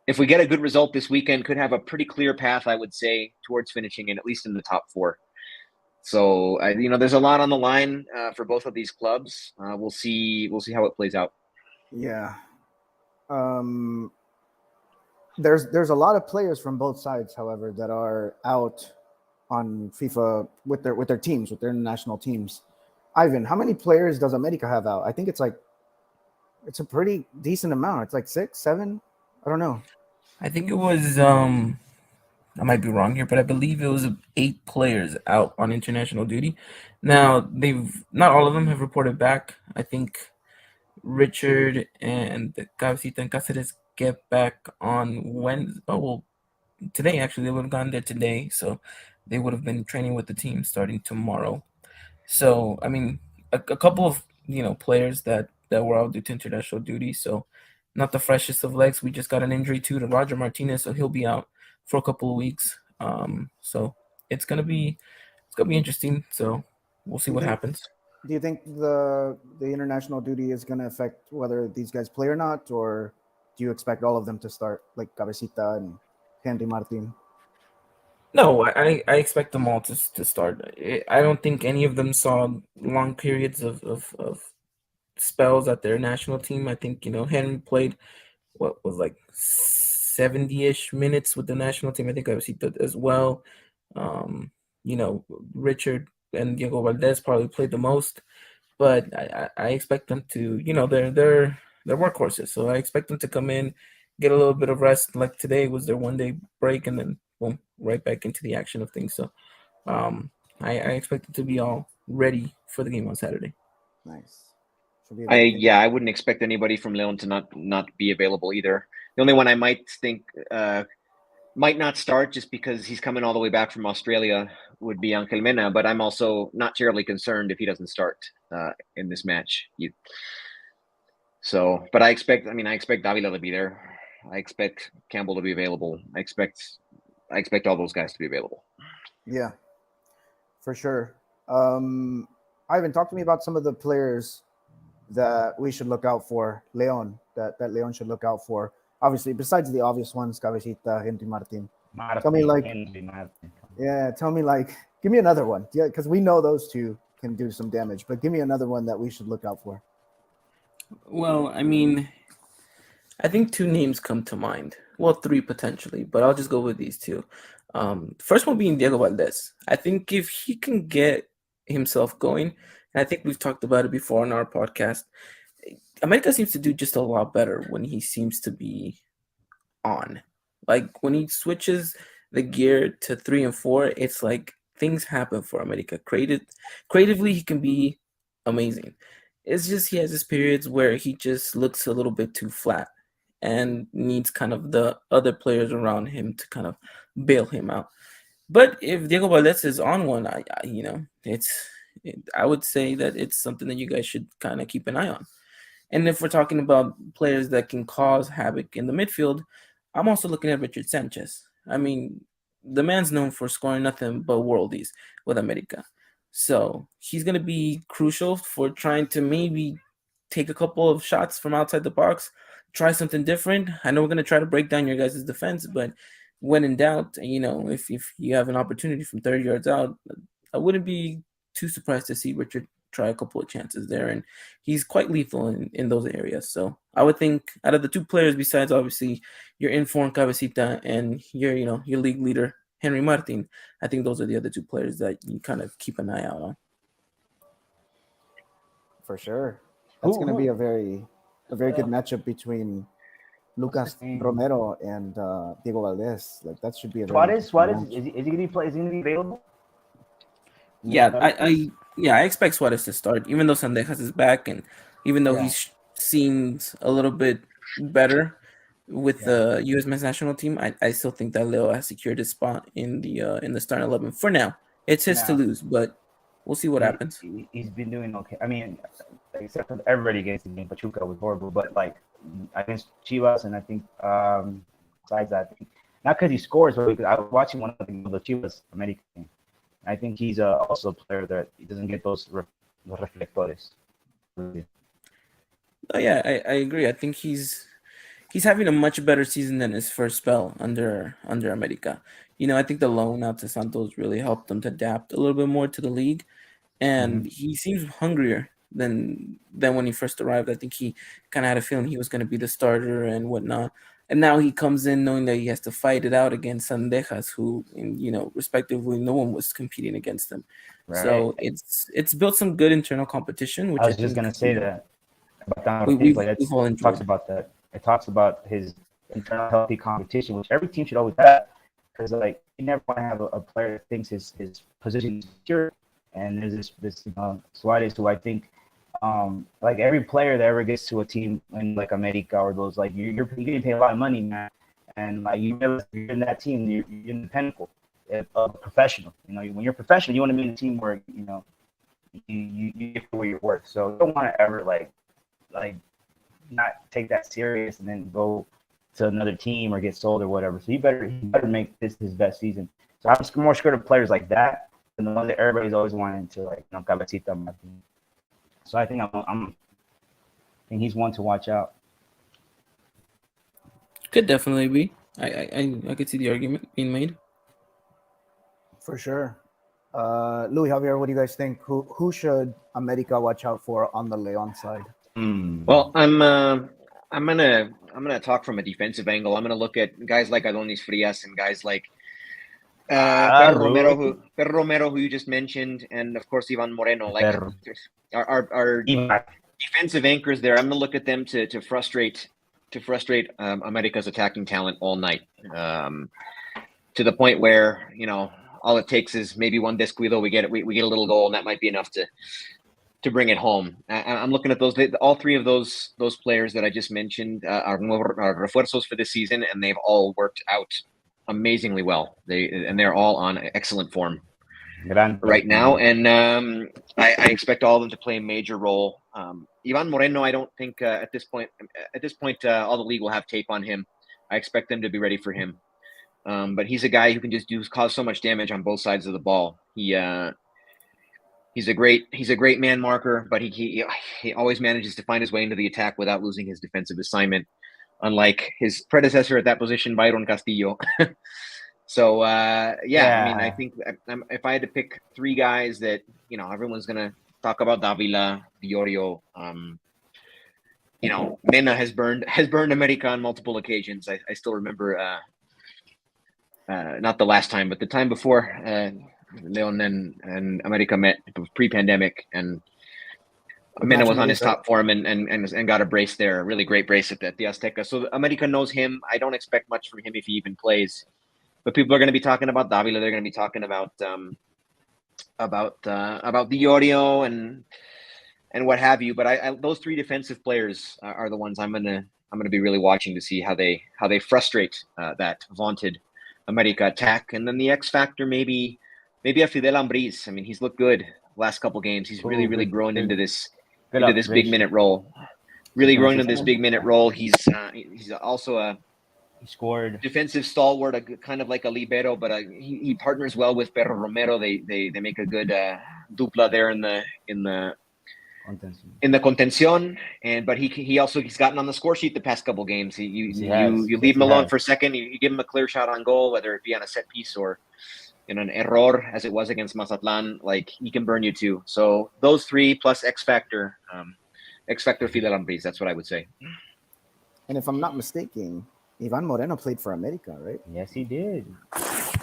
If we get a good result this weekend, could have a pretty clear path, I would say, towards finishing in at least in the top four. So there's a lot on the line for both of these clubs. We'll see how it plays out. Yeah. There's a lot of players from both sides, however, that are out on FIFA with their teams, with their national teams. Ivan, how many players does America have out? I think it's a pretty decent amount. It's like 6, 7. I don't know. I think it was I might be wrong here, but I believe it was 8 players out on international duty. Now not all of them have reported back. I think Richard and Cabecita and Cáceres get back on Wednesday. Oh well, today actually they would have gone there today, so they would have been training with the team starting tomorrow. So I mean, a couple of players that were out due to international duty. So not the freshest of legs. We just got an injury to Roger Martinez, so he'll be out for a couple of weeks. So it's gonna be interesting. So we'll see what happens. Do you think the international duty is gonna affect whether these guys play or not, or do you expect all of them to start, like Cabecita and Henry Martin? No, I expect them all to start. I don't think any of them saw long periods of spells at their national team. I think Henry played what was like 70-ish minutes with the national team. I think Cabecita as well. Richard and Diego Valdez probably played the most, but I expect them to, they're workhorses. So I expect them to come in, get a little bit of rest. Like today was their 1-day break, and then boom, right back into the action of things. So I expect them to be all ready for the game on Saturday. Nice. I wouldn't expect anybody from Leon to not be available either. The only one I might think might not start just because he's coming all the way back from Australia would be Angel Mena, but I'm also not terribly concerned if he doesn't start in this match. But I expect Davila to be there. I expect Campbell to be available. I expect all those guys to be available. Yeah, for sure. Ivan, talk to me about some of the players that we should look out for. Leon, that Leon should look out for. Obviously, besides the obvious ones, Cabecita, Henry Martin. Tell me, like, tell me, like, give me another one. Yeah, because we know those two can do some damage, but give me another one that we should look out for. Well, I mean, I think two names come to mind. Well, three potentially, but I'll just go with these two. First one being Diego Valdez. I think if he can get himself going, and I think we've talked about it before on our podcast, America seems to do just a lot better when he seems to be on. Like when he switches the gear to 3 and 4, it's like things happen for America. Creatively, he can be amazing. It's just he has his periods where he just looks a little bit too flat and needs kind of the other players around him to kind of bail him out. But if Diego Valdez is on one, I would say that it's something that you guys should kind of keep an eye on. And if we're talking about players that can cause havoc in the midfield, I'm also looking at Richard Sanchez. I mean, the man's known for scoring nothing but worldies with America. So he's going to be crucial for trying to maybe take a couple of shots from outside the box, try something different. I know we're going to try to break down your guys' defense, but when in doubt, if you have an opportunity from 30 yards out, I wouldn't be too surprised to see Richard try a couple of chances there, and he's quite lethal in those areas. So I would think out of the two players, besides obviously your informed Cabecita and your league leader Henry Martin, I think those are the other two players that you kind of keep an eye out on. For sure, that's going to be a very good matchup between Lucas Romero and Diego Valdez. Like that should be a Suarez. Is he going to play? Is he going to be available? Yeah, I expect Suarez to start, even though Sandejas is back, and even though he's seems a little bit better with the U.S. men's national team. I still think that Leo has secured his spot in the starting 11 for now. It's his to lose, but we'll see what happens. He's been doing okay. I mean, except for everybody against the game, Pachuca was horrible, but like against Chivas, and I think besides that, I think, not because he scores, but because I was watching one of the Chivas American game. I think he's also a player that he doesn't get those reflectores. Oh, yeah, I agree. I think he's having a much better season than his first spell under America. I think the loan out to Santos really helped him to adapt a little bit more to the league, and he seems hungrier than when he first arrived. I think he kind of had a feeling he was going to be the starter and whatnot. And now he comes in knowing that he has to fight it out against Sandejas, who, respectively, no one was competing against him. Right. So it's built some good internal competition. Which I was just going to say that. It talks about that. It talks about his internal healthy competition, which every team should always have. Because, like, you never want to have a player that thinks his position is secure. And there's this Suarez, who I think like every player that ever gets to a team in like America or those, like you're getting paid a lot of money, man, and like you realize you're in that team, you're in the pinnacle of a professional. When you're a professional, you want to be in a team where you get where you're worth. So you don't want to ever like not take that serious and then go to another team or get sold or whatever. So he better make this his best season. So I'm more scared of players like that than the ones that everybody's always wanting to, like Cabecita Martin. So I think I think he's one to watch out. Could definitely be. I could see the argument being made. For sure. Louis, Javier, what do you guys think? Who should America watch out for on the Leon side? Well, I'm gonna talk from a defensive angle. I'm gonna look at guys like Adonis Frias and guys like Romero, who you just mentioned, and of course Ivan Moreno, like our defensive anchors there. I'm gonna look at them to frustrate America's attacking talent all night, to the point where all it takes is maybe one descuido, we get a little goal, and that might be enough to bring it home. I'm looking at those. All three of those players that I just mentioned are refuerzos for this season, and they've all worked out amazingly well. They're all on excellent form Grande. right now, and I expect all of them to play a major role. Ivan Moreno, I don't think at this point, all the league will have tape on him. I expect them to be ready for him. But he's a guy who can just cause so much damage on both sides of the ball. He's a great man marker, but he always manages to find his way into the attack without losing his defensive assignment, unlike his predecessor at that position, Byron Castillo. So I mean, I think if I had to pick three guys that everyone's gonna talk about, Davila, Diorio, Mena has burned America on multiple occasions. I still remember, not the last time, but the time before Leon and America met pre-pandemic, and Mena was on his top form and got a brace there, a really great brace at the Azteca. So America knows him. I don't expect much from him if he even plays. But people are going to be talking about Davila. They're going to be talking about Diorio and what have you. But those three defensive players are the ones I'm going to be really watching to see how they frustrate that vaunted America attack. And then the X factor, maybe a Fidel Ambriz. I mean, he's looked good last couple games. He's really grown into this big minute role. Really growing into this big minute role. He's also he scored defensive stalwart, kind of like a libero, but he partners well with Perro Romero. They make a good dupla there in the contención, but he's gotten on the score sheet the past couple games. You leave him alone for a second, you give him a clear shot on goal, whether it be on a set piece or in an error, as it was against Mazatlan. Like, he can burn you too. So those three plus X factor Fidel Ambriz. That's what I would say. And if I'm not mistaken, Ivan Moreno played for America, right? Yes, he did.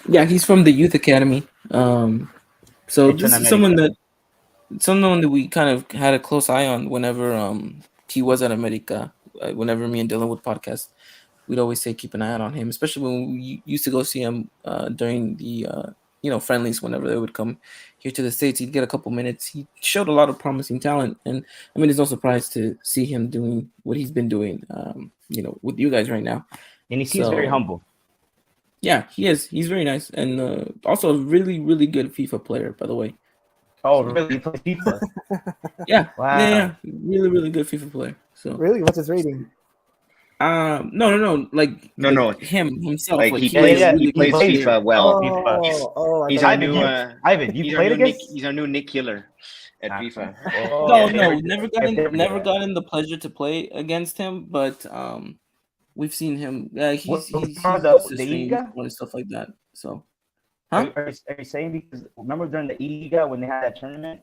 Yeah, he's from the youth academy. So this is someone that we kind of had a close eye on whenever he was at America. Whenever me and Dylan would podcast, we'd always say keep an eye out on him, especially when we used to go see him during the friendlies. Whenever they would come here to the States, he'd get a couple minutes. He showed a lot of promising talent, and I mean, it's no surprise to see him doing what he's been doing, with you guys right now. And he seems very humble. Yeah, he is. He's very nice, and also a really, really good FIFA player, by the way. Oh, really? He plays FIFA? Yeah. Wow. Yeah. Really, really good FIFA player. So really, what's his rating? No. Like him himself. Like, he plays really FIFA well. He's our new Ivan. You played against? He's our new Nick Killer at FIFA. Never gotten the pleasure to play against him, but we've seen him. He's the Liga and stuff like that. So, huh? Are you saying because remember during the Liga when they had that tournament?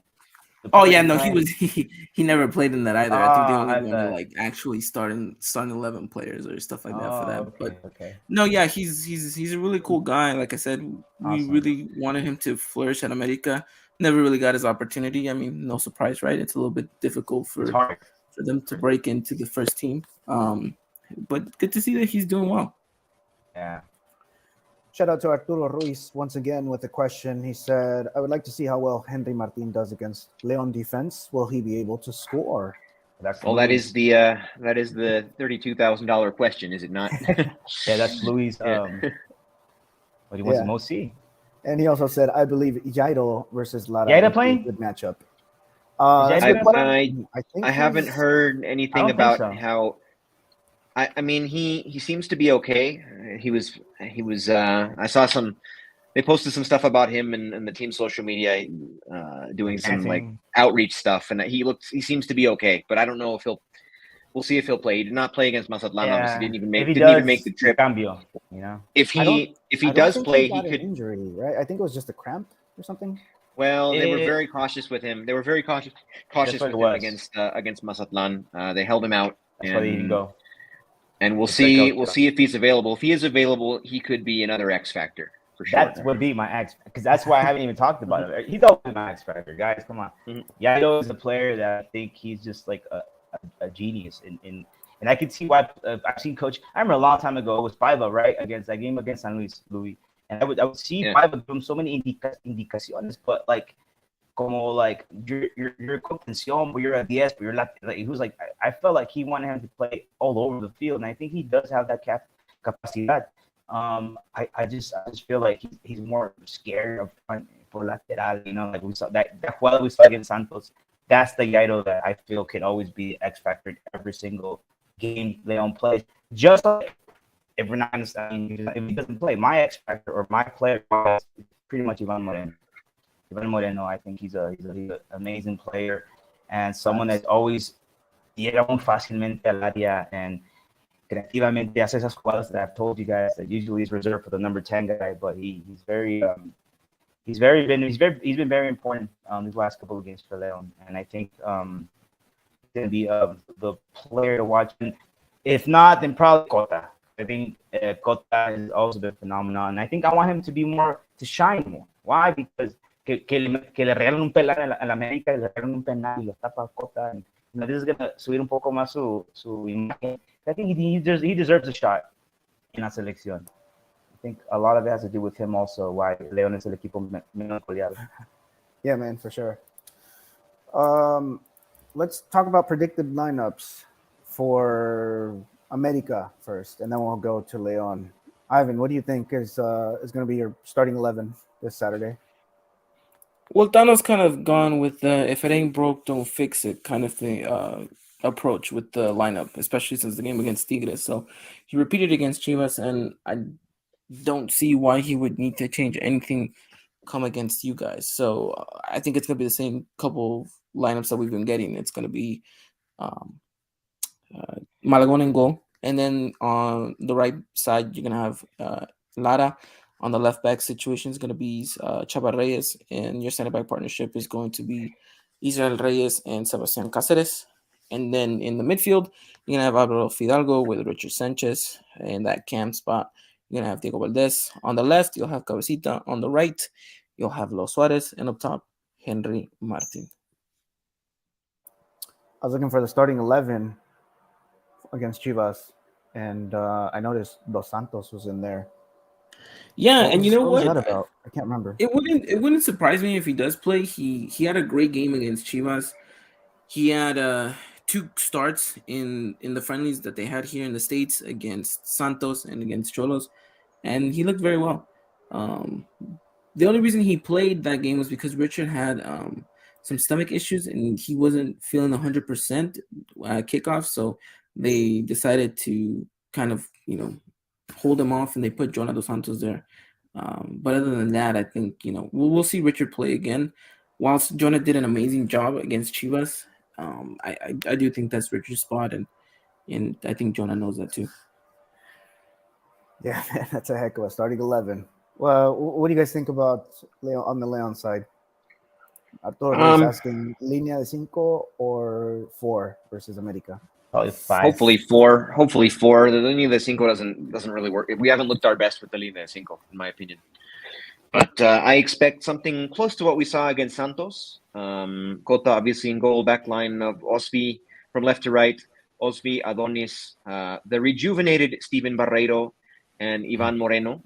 Oh yeah, no, he never played in that either. I think they only want to like actually starting 11 players or stuff like that for that. Okay. No, yeah, he's a really cool guy. Like I said, we really wanted him to flourish at America. Never really got his opportunity. I mean, no surprise, right? It's a little bit difficult for them to break into the first team. But good to see that he's doing well. Yeah. Shout out to Arturo Ruiz once again with the question. He said, I would like to see how well Henry Martin does against Leon defense. Will he be able to score? That is the $32,000 question, is it not? Yeah, that's Luis. What he wants to most see. And he also said, I believe Jairo versus Lara Jairo playing? Good matchup. I haven't heard anything about how. I mean, he seems to be okay. He was. I saw they posted some stuff about him and the team's social media, doing some like outreach stuff, and he seems to be okay. But I don't know if we'll see if he'll play. He did not play against Mazatlan. Obviously, didn't even make the trip. Cambio, If he does play, he could injury, right? I think it was just a cramp or something. Well, they were very cautious with him. They were very cautious with him against Mazatlan. They held him out. That's why he didn't go. And we'll see if he's available. If he is available, he could be another X factor for sure. That would be my X, because that's why I haven't even talked about it. He's always my X factor, guys. Come on. Mm-hmm. Yaito is a player that I think he's just like a genius. And I can see why I've seen Coach. I remember a long time ago it was Paiva, right, against that game against San Luis, Louis. And I would see Paiva give him so many indicaciones, but like you're contención, but you're a 10, but you're like he was like I felt like he wanted him to play all over the field, and I think he does have that capacidad. I just feel like he's more scared of front for lateral. Like we saw that jugada we saw against Santos. That's the Jairo that I feel can always be X factor in every single game Leon plays. Just like if we're not gonna, I mean, if he doesn't play, my X factor or my player is pretty much Ivan Moreno. Ivan Moreno, I think he's an amazing player and someone that always llega muy fácilmente al área and creativamente hace esas jugadas that I've told you guys that usually is reserved for the number 10 guy, but he's been very important these last couple of games for Leon, and I think he's gonna be the player to watch. And if not, then probably Cota. I think Cota has also been phenomenal, and I think I want him to shine more. Why? Because que le regalan un penal a la América y le regalan un penal y lo tapa Cota. And, this is gonna subir un poco más su imagen. I think he deserves a shot in la selección. I think a lot of it has to do with him also, why León es el equipo menos goleado. Yeah, man, for sure. Let's talk about predicted lineups for America first, and then we'll go to León. Ivan, what do you think is going to be your starting 11 this Saturday? Well, Thanos kind of gone with the if it ain't broke, don't fix it kind of thing approach with the lineup, especially since the game against Tigres. So he repeated against Chivas, and I don't see why he would need to change anything come against you guys. So I think it's going to be the same couple lineups that we've been getting. It's going to be Malagon in goal. And then on the right side, you're going to have Lara. On the left back situation is going to be Chava Reyes. And your center back partnership is going to be Israel Reyes and Sebastian Cáceres. And then in the midfield, you're going to have Alvaro Fidalgo with Richard Sanchez in that cam spot. You're going to have Diego Valdez. On the left, you'll have Cabecita. On the right, you'll have Los Suarez. And up top, Henry Martin. I was looking for the starting 11 against Chivas, and I noticed Dos Santos was in there. Yeah, and you know what? What was that about? I can't remember. It wouldn't surprise me if he does play. He had a great game against Chivas. He had 2 starts in the friendlies that they had here in the States against Santos and against Cholos, and he looked very well. The only reason he played that game was because Richard had some stomach issues and he wasn't feeling 100% kickoff, so they decided to kind of hold him off and they put Jonah Dos Santos there. But other than that, I think we'll see Richard play again. Whilst Jonah did an amazing job against Chivas, I do think that's Richard's spot, and I think Jonah knows that too. Yeah, man, that's a heck of a starting 11. Well, what do you guys think about on the Leon side? Arturo is asking línea de 5 or 4 versus America. Probably 5. Hopefully 4. Hopefully 4. The línea de 5 doesn't really work. We haven't looked our best with the línea de 5, in my opinion. But I expect something close to what we saw against Santos. Cota obviously in goal, back line of Osvi from left to right. Osvi, Adonis, the rejuvenated Steven Barreiro, and Ivan Moreno.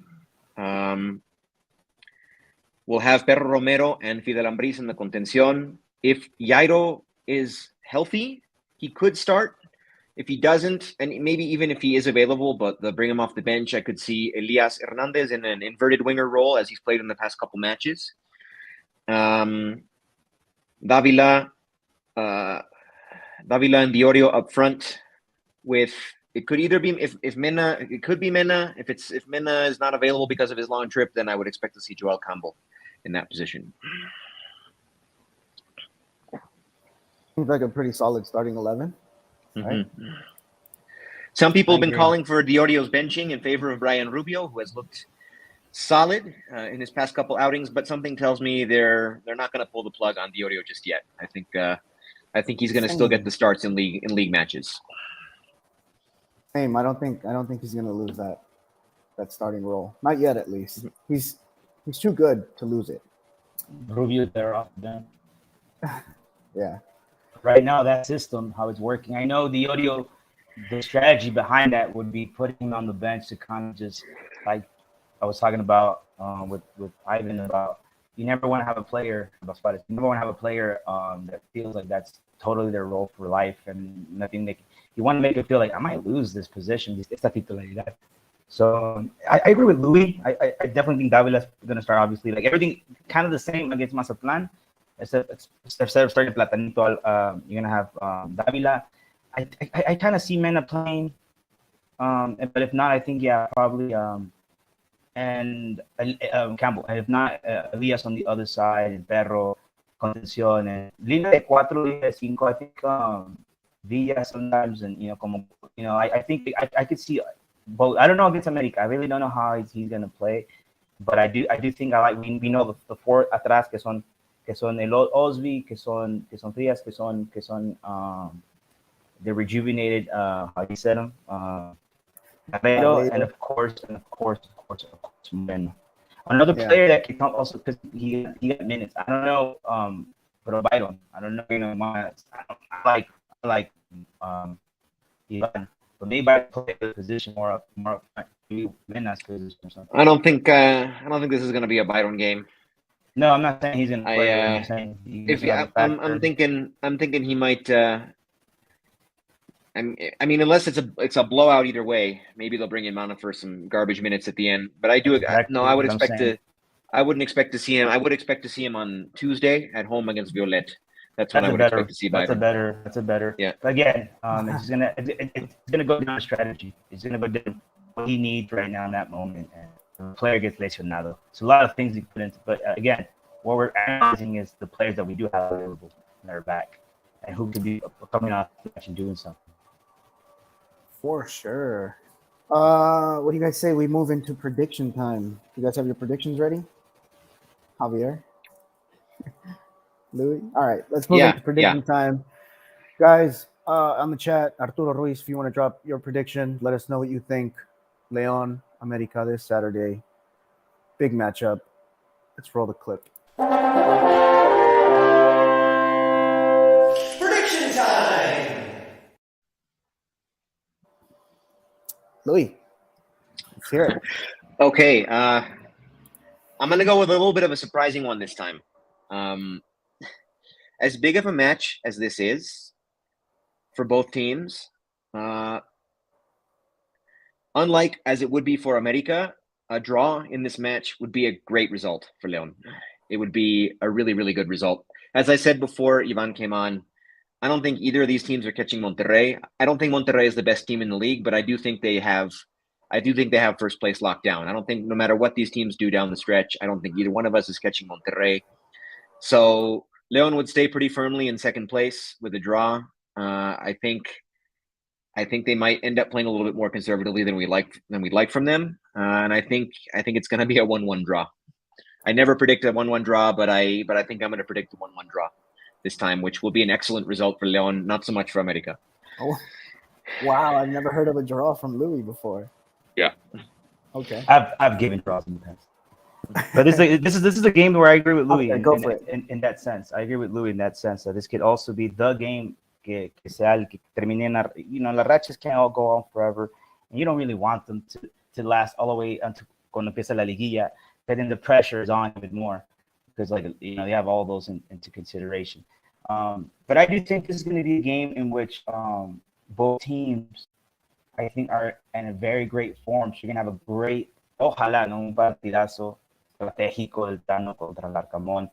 We'll have Perro Romero and Fidel Ambriz in the contención. If Jairo is healthy, he could start. If he doesn't, and maybe even if he is available, but they'll bring him off the bench, I could see Elias Hernandez in an inverted winger role as he's played in the past couple matches. Davila and Diorio up front with, it could either be if Mena, it could be Mena. If Mena is not available because of his long trip, then I would expect to see Joel Campbell in that position. Seems like a pretty solid starting 11. Right? Mm-hmm. Some people have been calling for Diorio's benching in favor of Brian Rubio, who has looked solid in his past couple outings, but something tells me they're not going to pull the plug on Diorio just yet. I think he's going to still get the starts in league matches. Same. I don't think he's going to lose that starting role. Not yet, at least. He's too good to lose it. Rubio, they're off then. Yeah. Right now, that system, how it's working. I know the strategy behind that would be putting him on the bench to kind of just, like I was talking about with Ivan about, you never want to have a player that feels like that's totally their role for life and nothing. You want to make it feel like I might lose this position, esta titularidad. So I agree with Louis. I definitely think Davila's going to start, obviously. Like everything kind of the same against Mazatlan, except instead of starting Platanito, you're going to have Davila. I kind of see Mena playing, but if not, I think, yeah, probably and Campbell. And if not, Elias on the other side, Perro, Contención, and línea de cuatro, línea de cinco. I think Villa sometimes, and I think I could see both. I don't know against America. I really don't know how he's gonna play, but I do think we know the four atrás que son el Osby, que son Frias, que son the rejuvenated how you said them Guerrero, and of course Moreno. Another player that can come also because he got minutes. I don't know, but Byron. I don't know. I like Ivan, but maybe I play the position more up Mena's position or something. I don't think this is going to be a Byron game. No, I'm not saying he's going to play. I'm saying I'm thinking he might. I mean, unless it's a blowout either way, maybe they'll bring him on for some garbage minutes at the end. But I wouldn't expect to see him. I would expect to see him on Tuesday at home against Violet. That's when I would expect to see Byron. That's a better. Yeah. But again, it's gonna go down strategy. It's gonna go down what he needs right now in that moment, and the player gets lesionado. So a lot of things he put into. But again, what we're analyzing is the players that we do have available that are back, and who could be coming off the bench and doing something. For sure. What do you guys say we move into prediction time? You guys have your predictions ready? Javier? Louis? All right, let's move into prediction time. Guys, on the chat, Arturo Ruiz, if you want to drop your prediction, let us know what you think. Leon, America this Saturday. Big matchup. Let's roll the clip. Prediction time! Louis, let's hear it. Okay, I'm going to go with a little bit of a surprising one this time. As big of a match as this is for both teams, unlike as it would be for America, a draw in this match would be a great result for Leon. It would be a really, really good result. As I said before Ivan came on, I don't think either of these teams are catching Monterrey. I don't think Monterrey is the best team in the league, but I do think they have first place locked down. I don't think no matter what these teams do down the stretch, I don't think either one of us is catching Monterrey. So Leon would stay pretty firmly in second place with a draw. I think they might end up playing a little bit more conservatively than we'd like from them. And I think it's going to be a 1-1 draw. I never predict a 1-1 draw, but I think I'm going to predict a 1-1 draw this time, which will be an excellent result for Leon, not so much for America. Oh, wow! I've never heard of a draw from Louis before. Yeah. Okay. I've given draws in the past. But this is a game where I agree with Louis in that sense. I agree with Louis in that sense that this could also be the game que termine. Las rachas can't all go on forever, and you don't really want them to last all the way until cuando empieza la liguilla. But then the pressure is on even more because they have all those into consideration. But I do think this is going to be a game in which both teams, I think, are in a very great form. So you're going to have a great, ojalá, un partidazo estratégico del Tano contra el Arcamón.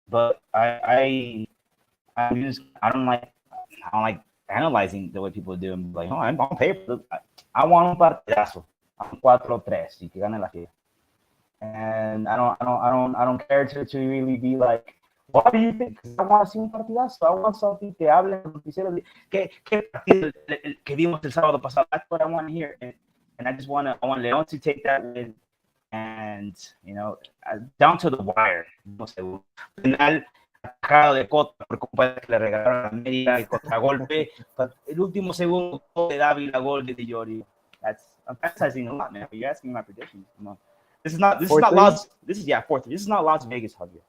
But I don't like analyzing the way people do. I'm like, I'm on paper. I want un partidazo, un 4-3 y que gane la Fiera. And I don't care to really be like, what do you think? I want to see un partidazo. I want something que hable ¿Qué partido que vimos el sábado pasado? That's what I want to hear. And I want León to take that win, and down to the wire. No sé, penal atacado de Cota por culpa de que le regalaron a América y contragolpe. But el último segundo de Dávila, gol de Di Llorio. I'm fantasizing a lot, man. But you're asking my predictions. This is not Las. This is 4-3. This is not Las Vegas, Javier.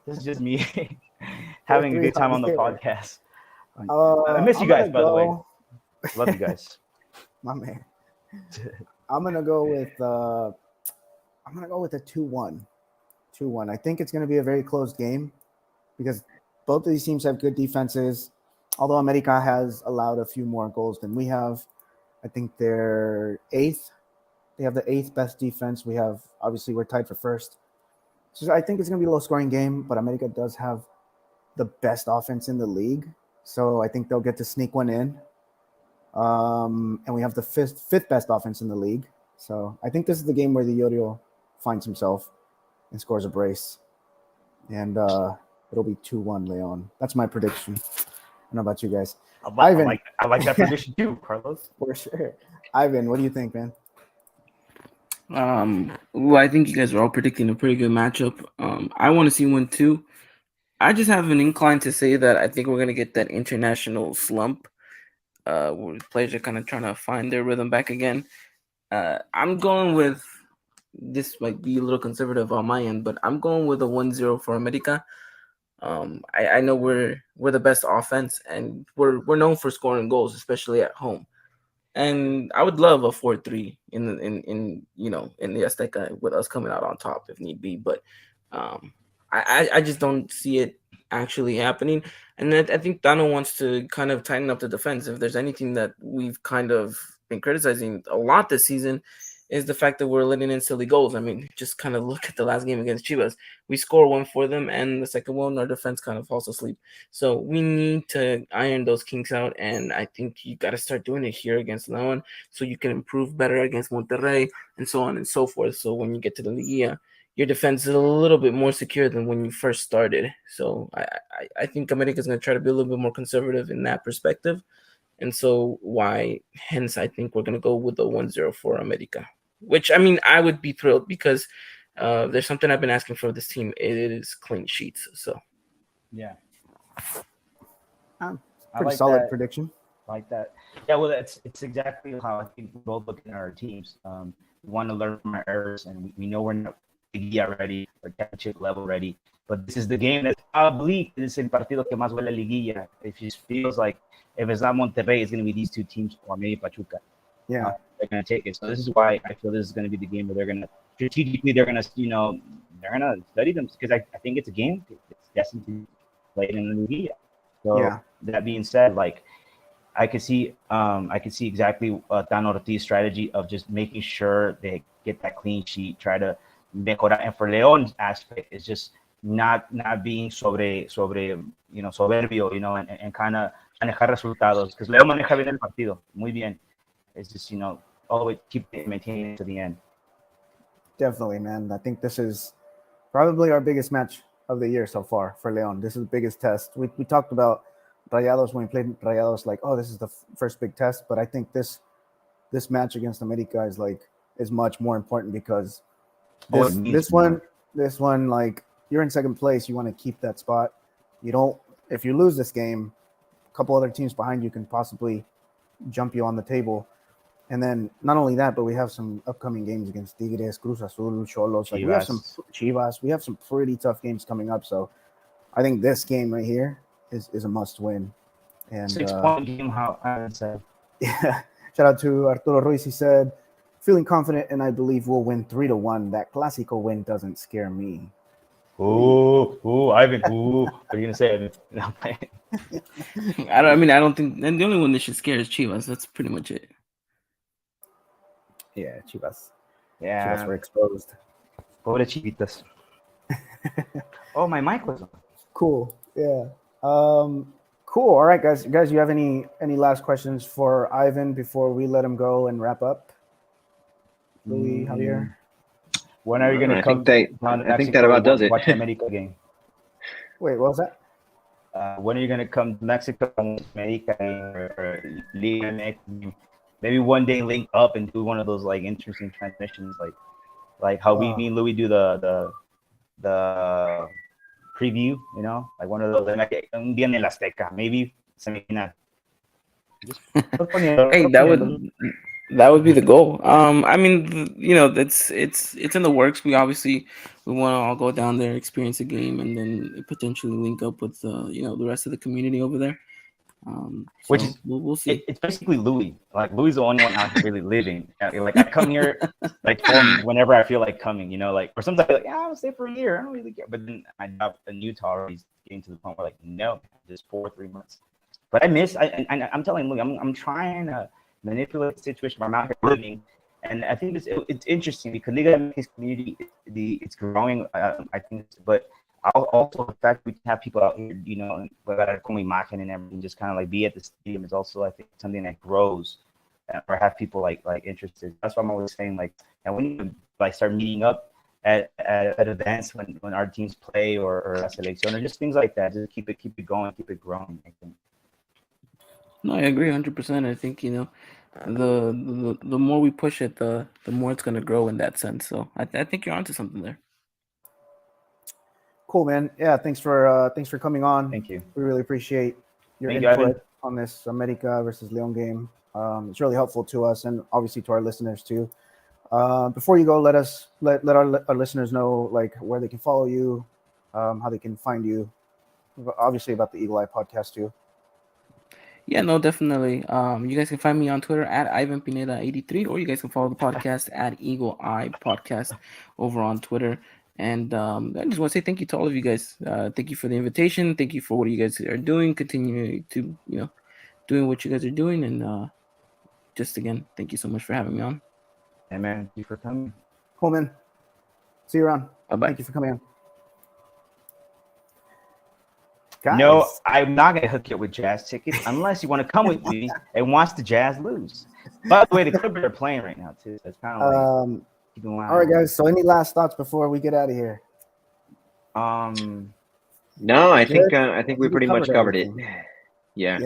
This is just me having a good time on the podcast. I miss you guys, by the way. Love you guys. My man. I'm gonna go with a 2-1. 2-1. I think it's gonna be a very close game because both of these teams have good defenses. Although America has allowed a few more goals than we have, I think they're eighth. They have the eighth best defense. We're tied for first. So I think it's going to be a low scoring game, but America does have the best offense in the league. So I think they'll get to sneak one in. And we have the fifth best offense in the league. So I think this is the game where the Yorio finds himself and scores a brace. And it'll be 2-1 Leon. That's my prediction. I don't know about you guys. I like that prediction too, Carlos. For sure. Ivan, what do you think, man? Well, I think you guys are all predicting a pretty good matchup. I want to see one too. I just have an incline to say that I think we're gonna get that international slump, where players are kind of trying to find their rhythm back again. I'm going with this might be a little conservative on my end, but I'm going with a 1-0 for America. I know we're the best offense, and we're known for scoring goals, especially at home. And I would love a 4-3 in the Azteca with us coming out on top if need be. But I just don't see it actually happening. And I think Dano wants to kind of tighten up the defense. If there's anything that we've kind of been criticizing a lot this season, is the fact that we're letting in silly goals. I mean, just kind of look at the last game against Chivas. We score one for them, and the second one, our defense kind of falls asleep. So we need to iron those kinks out, and I think you got to start doing it here against Leon so you can improve better against Monterrey and so on and so forth. So when you get to the Liguilla, your defense is a little bit more secure than when you first started. So I think America's going to try to be a little bit more conservative in that perspective. And so hence I think we're going to go with the 1-0 for America, which, I mean, I would be thrilled because there's something I've been asking for this team. It is clean sheets. So, yeah. Pretty solid prediction. Like that. Yeah, well, it's exactly how I think we both look at our teams. We want to learn from our errors, and we know we're not Liguilla ready or championship level ready. But this is the game that probably is el partido que más huele a Liguilla. It just feels like if it's not Monterrey, it's going to be these two teams or maybe Pachuca. Yeah. They're going to take it. So this is why I feel this is going to be the game where they're going to strategically, they're going to study them because I think it's a game. It's destined to be played in the Liguilla. So that being said, like I could see exactly Dan Ortiz's strategy of just making sure they get that clean sheet, try to mejorar. And for Leon's aspect, it's just not being soberbio, and kind of manejar resultados. Because León maneja bien el partido, muy bien. It's just, always keep maintaining it to the end. Definitely, man. I think this is probably our biggest match of the year so far for León. This is the biggest test. We talked about Rayados when we played Rayados, like, oh, this is the first big test. But I think this match against America is much more important because this one, like, you're in second place. You want to keep that spot. If you lose this game, a couple other teams behind you can possibly jump you on the table. And then not only that, but we have some upcoming games against Tigres, Cruz Azul, Xolos. Like, we have some Chivas. We have some pretty tough games coming up. So I think this game right here is a must win. And 6-point game, how I would say. Yeah. Shout out to Arturo Ruiz. He said, feeling confident, and I believe we'll win 3-1. That Clásico win doesn't scare me. Ooh, Ivan. Ooh, what are you gonna say, Ivan? I don't think. And the only one that should scare is Chivas. That's pretty much it. Yeah, Chivas. Yeah, Chivas were exposed. Pobre Chivitas. Oh, my mic was on. Cool. Yeah. Cool. All right, guys. Guys, you have any last questions for Ivan before we let him go and wrap up? Louis, Javier. When are you going to come? I think that about does it. Watch the America game. Wait, what was that? When are you going to come to Mexico and watch America or Liga MX? Maybe one day link up and do one of those like interesting transmissions, like how me and Louis do the preview, like one of those. Un día en el Azteca, maybe semifinal. Hey, that would be the goal. I mean, it's in the works. We want to all go down there, experience a game, and then potentially link up with the rest of the community over there. Which is we'll see. It's basically Louis. Like Louis is the only one out here really living. Like I come here like whenever I feel like coming. Or sometimes I'm like, I'll stay for a year. I don't really care. But then my job in Utah already getting to the point where like, no, just 4 or 3 months. But I miss. I'm telling Louis, I'm trying to manipulate the situation. I'm out here living. And I think it's interesting because Liga MX community, it's growing. I think, but also the fact we have people out here, como imagen and everything, just kind of like be at the stadium is also, I think, something that grows, or have people like interested. That's why I'm always saying, like, and we need to like start meeting up at events when our teams play or a selection or just things like that. Just keep it going, keep it growing, I think. No, I agree 100%. I think, the more we push it, the more it's going to grow in that sense. So I think you're onto something there. Cool, man. Yeah, thanks for coming on. Thank you. We really appreciate your Thank input on this America versus Leon game. It's really helpful to us and obviously to our listeners too. Before you go, let our listeners know like where they can follow you, how they can find you. Obviously about the Eagle Eye podcast too. Yeah, no, definitely. You guys can find me on Twitter at Ivan Pineda83, or you guys can follow the podcast at Eagle Eye Podcast over on Twitter. And I just want to say thank you to all of you guys. Thank you for the invitation. Thank you for what you guys are doing. Continue to, doing what you guys are doing. And just again, thank you so much for having me on. Hey, man, thank you for coming. Cool, man. See you around. Bye-bye. Thank you for coming on. Guys. No, I'm not going to hook you up with Jazz tickets unless you want to come with me and watch the Jazz lose. By the way, the Clippers are playing right now, too. So it's kind of like keep an eye all right, guys. So any last thoughts before we get out of here? No, I think we pretty much covered it. Yeah.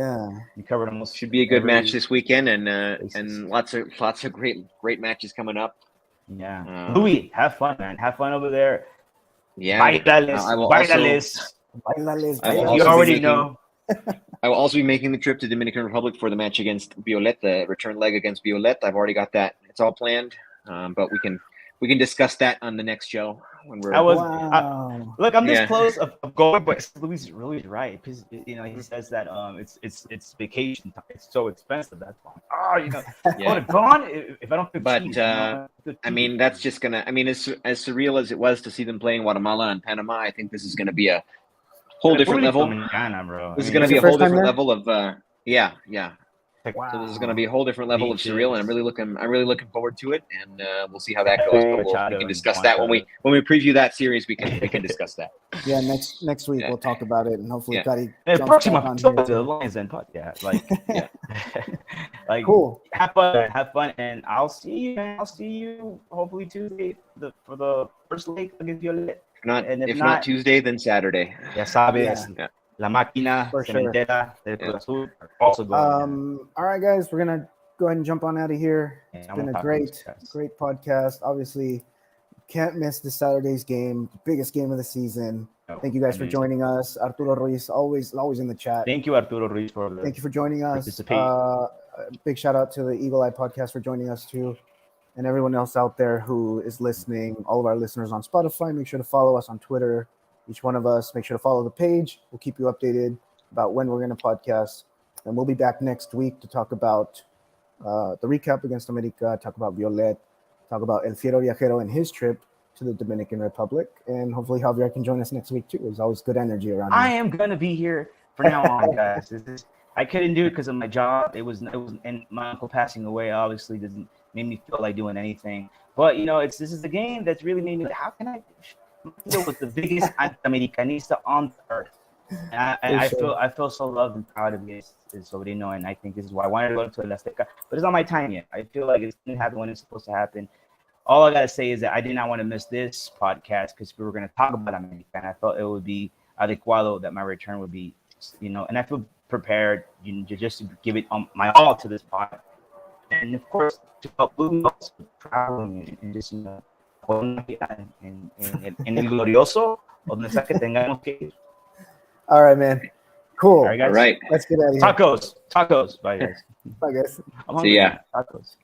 You covered almost. Should be a good match this weekend, and lots of great matches coming up. Yeah. Louis, have fun, man. Have fun over there. Yeah. Bailales. You already know. I will also be making the trip to Dominican Republic for the match against Violet, the return leg against Violet. I've already got that. It's all planned. But we can discuss that on the next show when we're. Look, I'm this close of going, but Louis is really right because he says that it's vacation time. It's so expensive. That's why. Gone if I don't. But I mean, that's just gonna. I mean, as surreal as it was to see them playing Guatemala and Panama, I think this is gonna be a whole different level. This is gonna be a whole different level of. Yeah. Wow. So this is going to be a whole different level of surreal, and I'm really looking forward to it, and we'll see how that goes. But we can discuss that when we preview that series. We can discuss that. Yeah, next week we'll talk about it, and hopefully Cuddy jumps back on here too. Lions and podcast, like cool. Have fun, and I'll see you. Man. I'll see you hopefully Tuesday for the first leg against Violet. If not Tuesday, then Saturday. Ya sabes. Yeah. La Máquina, Cementera, del Cruz Azul are also going. All right, guys, we're gonna go ahead and jump on out of here. It's been a great podcast. Obviously, can't miss this Saturday's game, biggest game of the season. Thank you guys for joining us. Arturo Ruiz, always in the chat. Thank you, Arturo Ruiz, thank you for joining us. Big shout out to the Eagle Eye Podcast for joining us too, and everyone else out there who is listening. All of our listeners on Spotify, make sure to follow us on Twitter. Each one of us, make sure to follow the page. We'll keep you updated about when we're going to podcast. And we'll be back next week to talk about the recap against America, talk about Violet, talk about El Fiero Viajero and his trip to the Dominican Republic. And hopefully Javier can join us next week too. There's always good energy around here. I am going to be here from now on, guys. I couldn't do it because of my job. It was and my uncle passing away obviously doesn't make me feel like doing anything. But, this is the game that's really made me like, how can I – was the biggest anti-Americanista on earth. And I feel so loved and proud of his sobrino, and I think this is why I wanted to go to El Azteca, but it's not my time yet. I feel like it's going to happen when it's supposed to happen. All I got to say is that I did not want to miss this podcast because we were going to talk about America, and I felt it would be adecuado that my return would be, and I feel prepared just to give it my all to this pod. And of course, to help Blue also traveling and just, en el glorioso, donde sea que tengamos que ir. All right, man. Cool. All right, guys. All right. Let's get out of here. Tacos. Bye, guys. Bye, guys. See ya. Tacos.